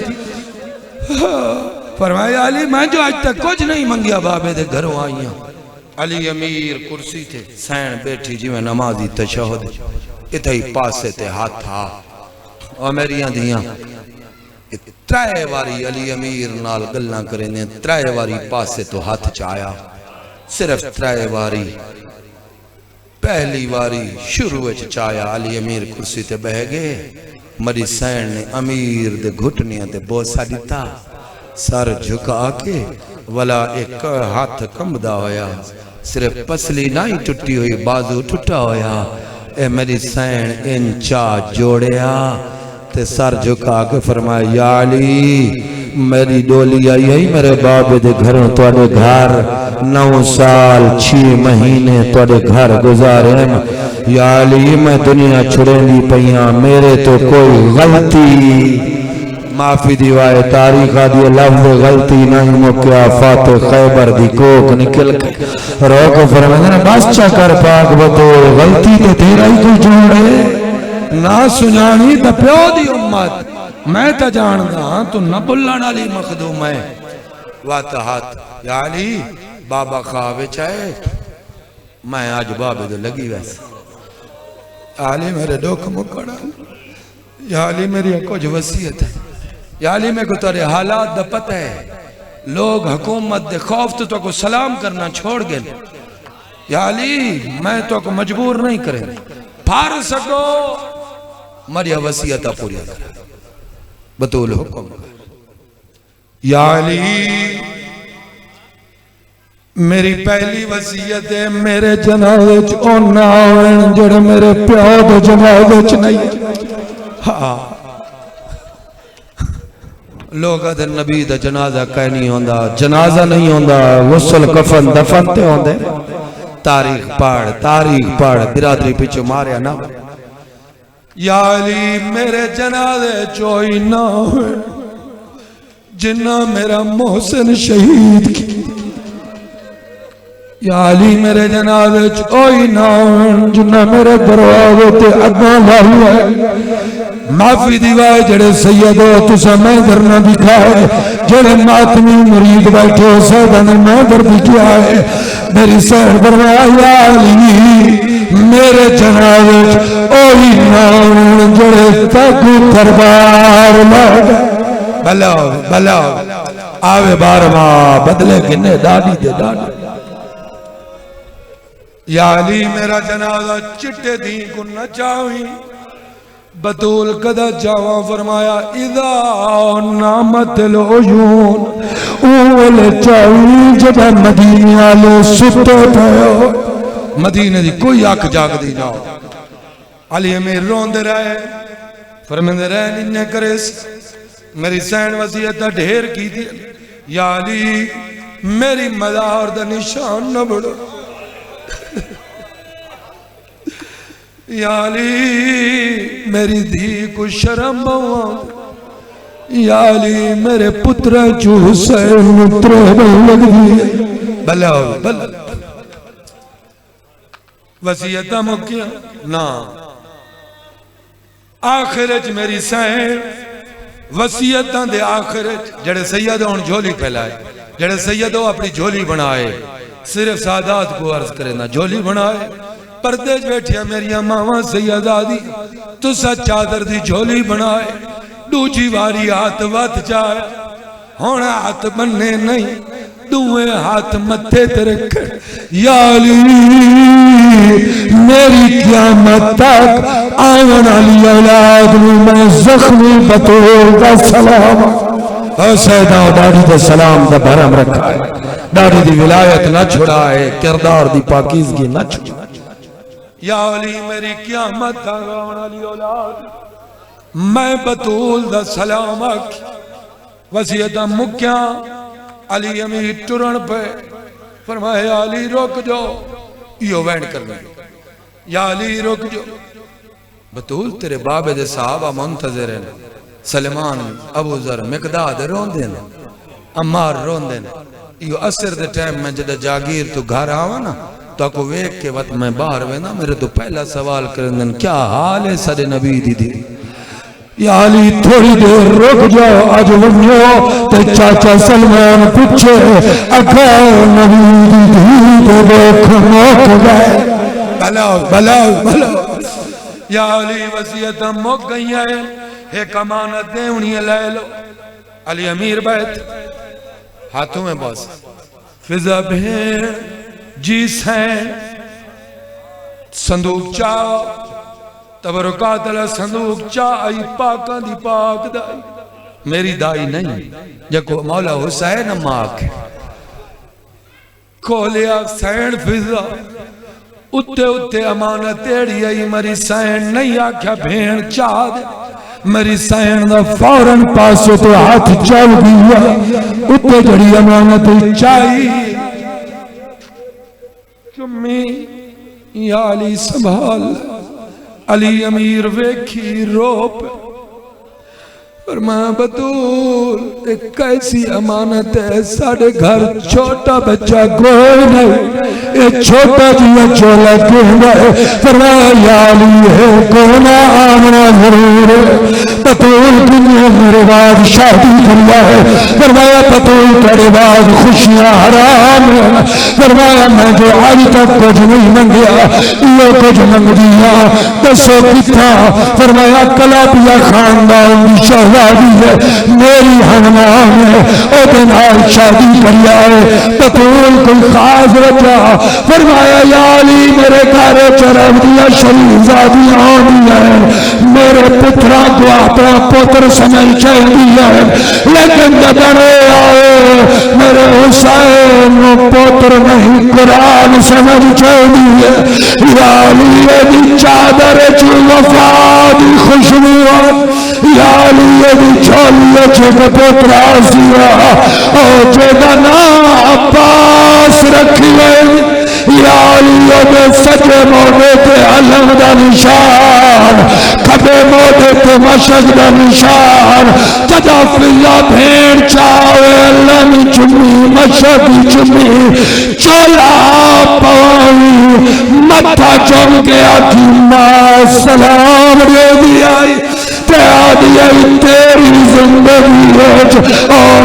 فرمایا علی میں جو آج تک کچھ نہیں منگیا بابے دے گھروں آئیاں علی امیر کرسی تے سین بیٹھی جی میں نمازی تشہد اتھائی پاسے تے ہاتھ تھا اور میریاں دیاں 3 واری علی امیر نال گلنا کریں دیں 3 واری پاسے تو ہاتھ چایا صرف 3 واری پہلی واری شروع چایا علی امیر کرسی تے بہ گئے مری سین نے امیر دے گھٹنیاں تے بوسا دیتا سر جھکا کے ولا ایک ہاتھ کمدہ ہویا صرف پسلی نہ ہی ٹوٹی ہوئی بازو ٹوٹا ہویا اے میری سین انچا جوڑیا تے سر جھکا کے فرمایا یا علی میری ڈولی آئی آئی میرے بابے دے گھروں توڑے گھر 9 سال 6 مہینے توڑے گھر گزارے یا علی میں دنیا چھڑیں دی پہیاں میرے تو کوئی غلطی معافی دیوائے تاریخہ دی لفظ غلطی نہیں مکیا فاتح خیبر دی کوک نکل کے روک فرمائے بس چکر پاک بتو غلطی تے تیرا ہی کوئی جوڑے نہ سنانی تا پیو دی امت میں تا جاندہ تو نہ بلن علی مخدوم ہے واتحات یا علی بابا خواہ چاہے میں آج بابے دے لگی ویسے علی میرے ڈوک مکڑا یا علی میری کچھ وصیت ہے یا علی میں کو تارے حالات دا پتہ ہے لوگ حکومت دے خوف تو کو سلام کرنا چھوڑ گئے یا علی میں تو کو مجبور نہیں کریں پھار سکو مریا وصیتہ پوری کریں بطول حکم یا علی میری پہلی وصیت ہے میرے جنازے چونا ہوئے جڑے میرے پیو دے جنازے چ نہیں ہاں لوگ ادھر نبی دا جنازہ کہیں نہیں ہوندہ جنازہ نہیں ہوندہ غسل کفن دفن تے ہوندے تاریخ پاڑ برادری پیچھو ماریا نا یا علی میرے جنازے چوئی نہ ہوئے جنہ میرا محسن شہید کی یا علی میرے جنازے چوئی نہ ہوئے جنہ میرے دروازے تے اگاں لائی ہے معافی دیوائے جڑے سیدو تسا میں در نہ دکھائے جڑے ماتمی مرید بیٹھے ہو سیدہ نے میں در دکھائے میری سیر بروایا یا علی میرے جنازے اوہی نام جڑے تک دربار لگا بلاو آوے بارما بدلے گنے دادی دے دادی یا علی میرا جنازہ چٹے دین کو نہ چاہویں بطول قدہ جاوہ فرمایا اذا نامت العیون اول چاہویں جب مدینہ آلے ستے پہو مدینہ دی کوئی آنکھ جاگ دی نہ علی امیر رون دے رہے فرمندے رہے ننے کریس میری سین وصیتہ ڈھیر کی دی یا علی میری مدار دا نشان نہ بڑھو یا علی میری دھی کو شرم بوان یا علی میرے پتر جو حسین مترے لگ دی بلاو وصیتہ مکیا نا آخرج میری سین وصیتہ دے آخرج جڑے سیدوں جھولی پھیلائے جڑے سیدوں اپنی جھولی بنائے صرف سادات کو عرض کرے نا جھولی بنائے پردیج بیٹھیا میری ماما سیدہ دی تو سچ چادر دی جھولی بنائے دوجی واری ہاتھ وات جائے ہونا ہاتھ بننے نہیں دوئے ہاتھ متھے ترک یا علی میری قیامت تک آئین علی اولاد میں زخمی بطول کا سلام اور سیدہ ڈاڑی دے سلام دا بھرم رکھا ہے ڈاڑی دی ولایت نہ چھڑائے کردار دی پاکیزگی نہ چھڑائے یا علی میری قیامت آئین علی اولاد میں بطول دا سلام آکھی وصیتہ مکیا علی امیر ٹرن پہ فرمائے علی روک جو یہ وینڈ کر لیں یا علی روک جو بطول تیرے بابے دے صحابہ منتظر ہیں سلمان ابو ذر مقداد رون دینا امار رون دینا یہ اثر دے ٹائم میں جدہ جاگیر تو گھر آوا نا تو کو ویک کے وقت میں باہر وینا میرے تو پہلا سوال کرنے کیا حال ہے سارے نبی دی دی یا علی تھوڑی دیر رک جاؤ آج ونیو تے چاچا سلمان پچھے اکھا نبی دی دے دیکھ موک گئے بلاو یا علی وصیت موک گئی ہے ایک امانت دے انہیں لے لو علی امیر بیت ہاتھوں میں بس فضا بھیر جی سین صندوق چاہ تبرکات اللہ صندوق چاہی پاکاں دی پاک دائی میری دائی نہیں جکو مولا حسین ماک کھولیا سین فضا اتے اتے امانت تیڑی آئی مری سائن نہیں آکھیا بھین چاہ دے میری سائن دا فوراں پاسے تو ہاتھ چل گیا اتے جڑی امانت چاہی چمی یا علی سنبھال علی امیر ویکھی روپ فرمایا بطول ایک کیسی امانت ہے ساڑھے گھر چھوٹا بچہ کوئی نہیں یہ چھوٹا جیا چولا کیوں ہے فرمایا یا علی ہے کونا آمنا ضرور ہے بطول دنیا میرے بعد شادی کریا ہے فرمایا بطول تیرے بعد خوشیاں حرام ہے فرمایا میں جو آج تک کچھ نہیں منگیا یہ کچھ منگ دیا دسو کتا فرمایا کلابیا خاندان کی شہزادی ہے میری ہمنام ہے او دن آج شادی کریا ہے بطول کوئی خاص وجہ فرمایا یا علی میرے گھر چرب دیا شہزادی آنی ہے میرے پترہ کو اپنا پتر سمجھ چاہیے ہے لیکن جدنے آئے میرے حسین پتر نہیں قرآن سمجھ چاہیے یا علی دی چادر چو وفاد خوشبو یا علی دی چھولی چو پتر آسیا او جگہ نا عباس رکھی ہے یا علی دے سچے موڑے تے علم دا نشان کھبے موڑے تے مشک دا نشان جدا فلا بھیڑ چاوے اللہ میں چمی مشک چمی چولا پائی متھا چم گیا تھی ماں سلام دے دی آئی تیری زندگی ہے او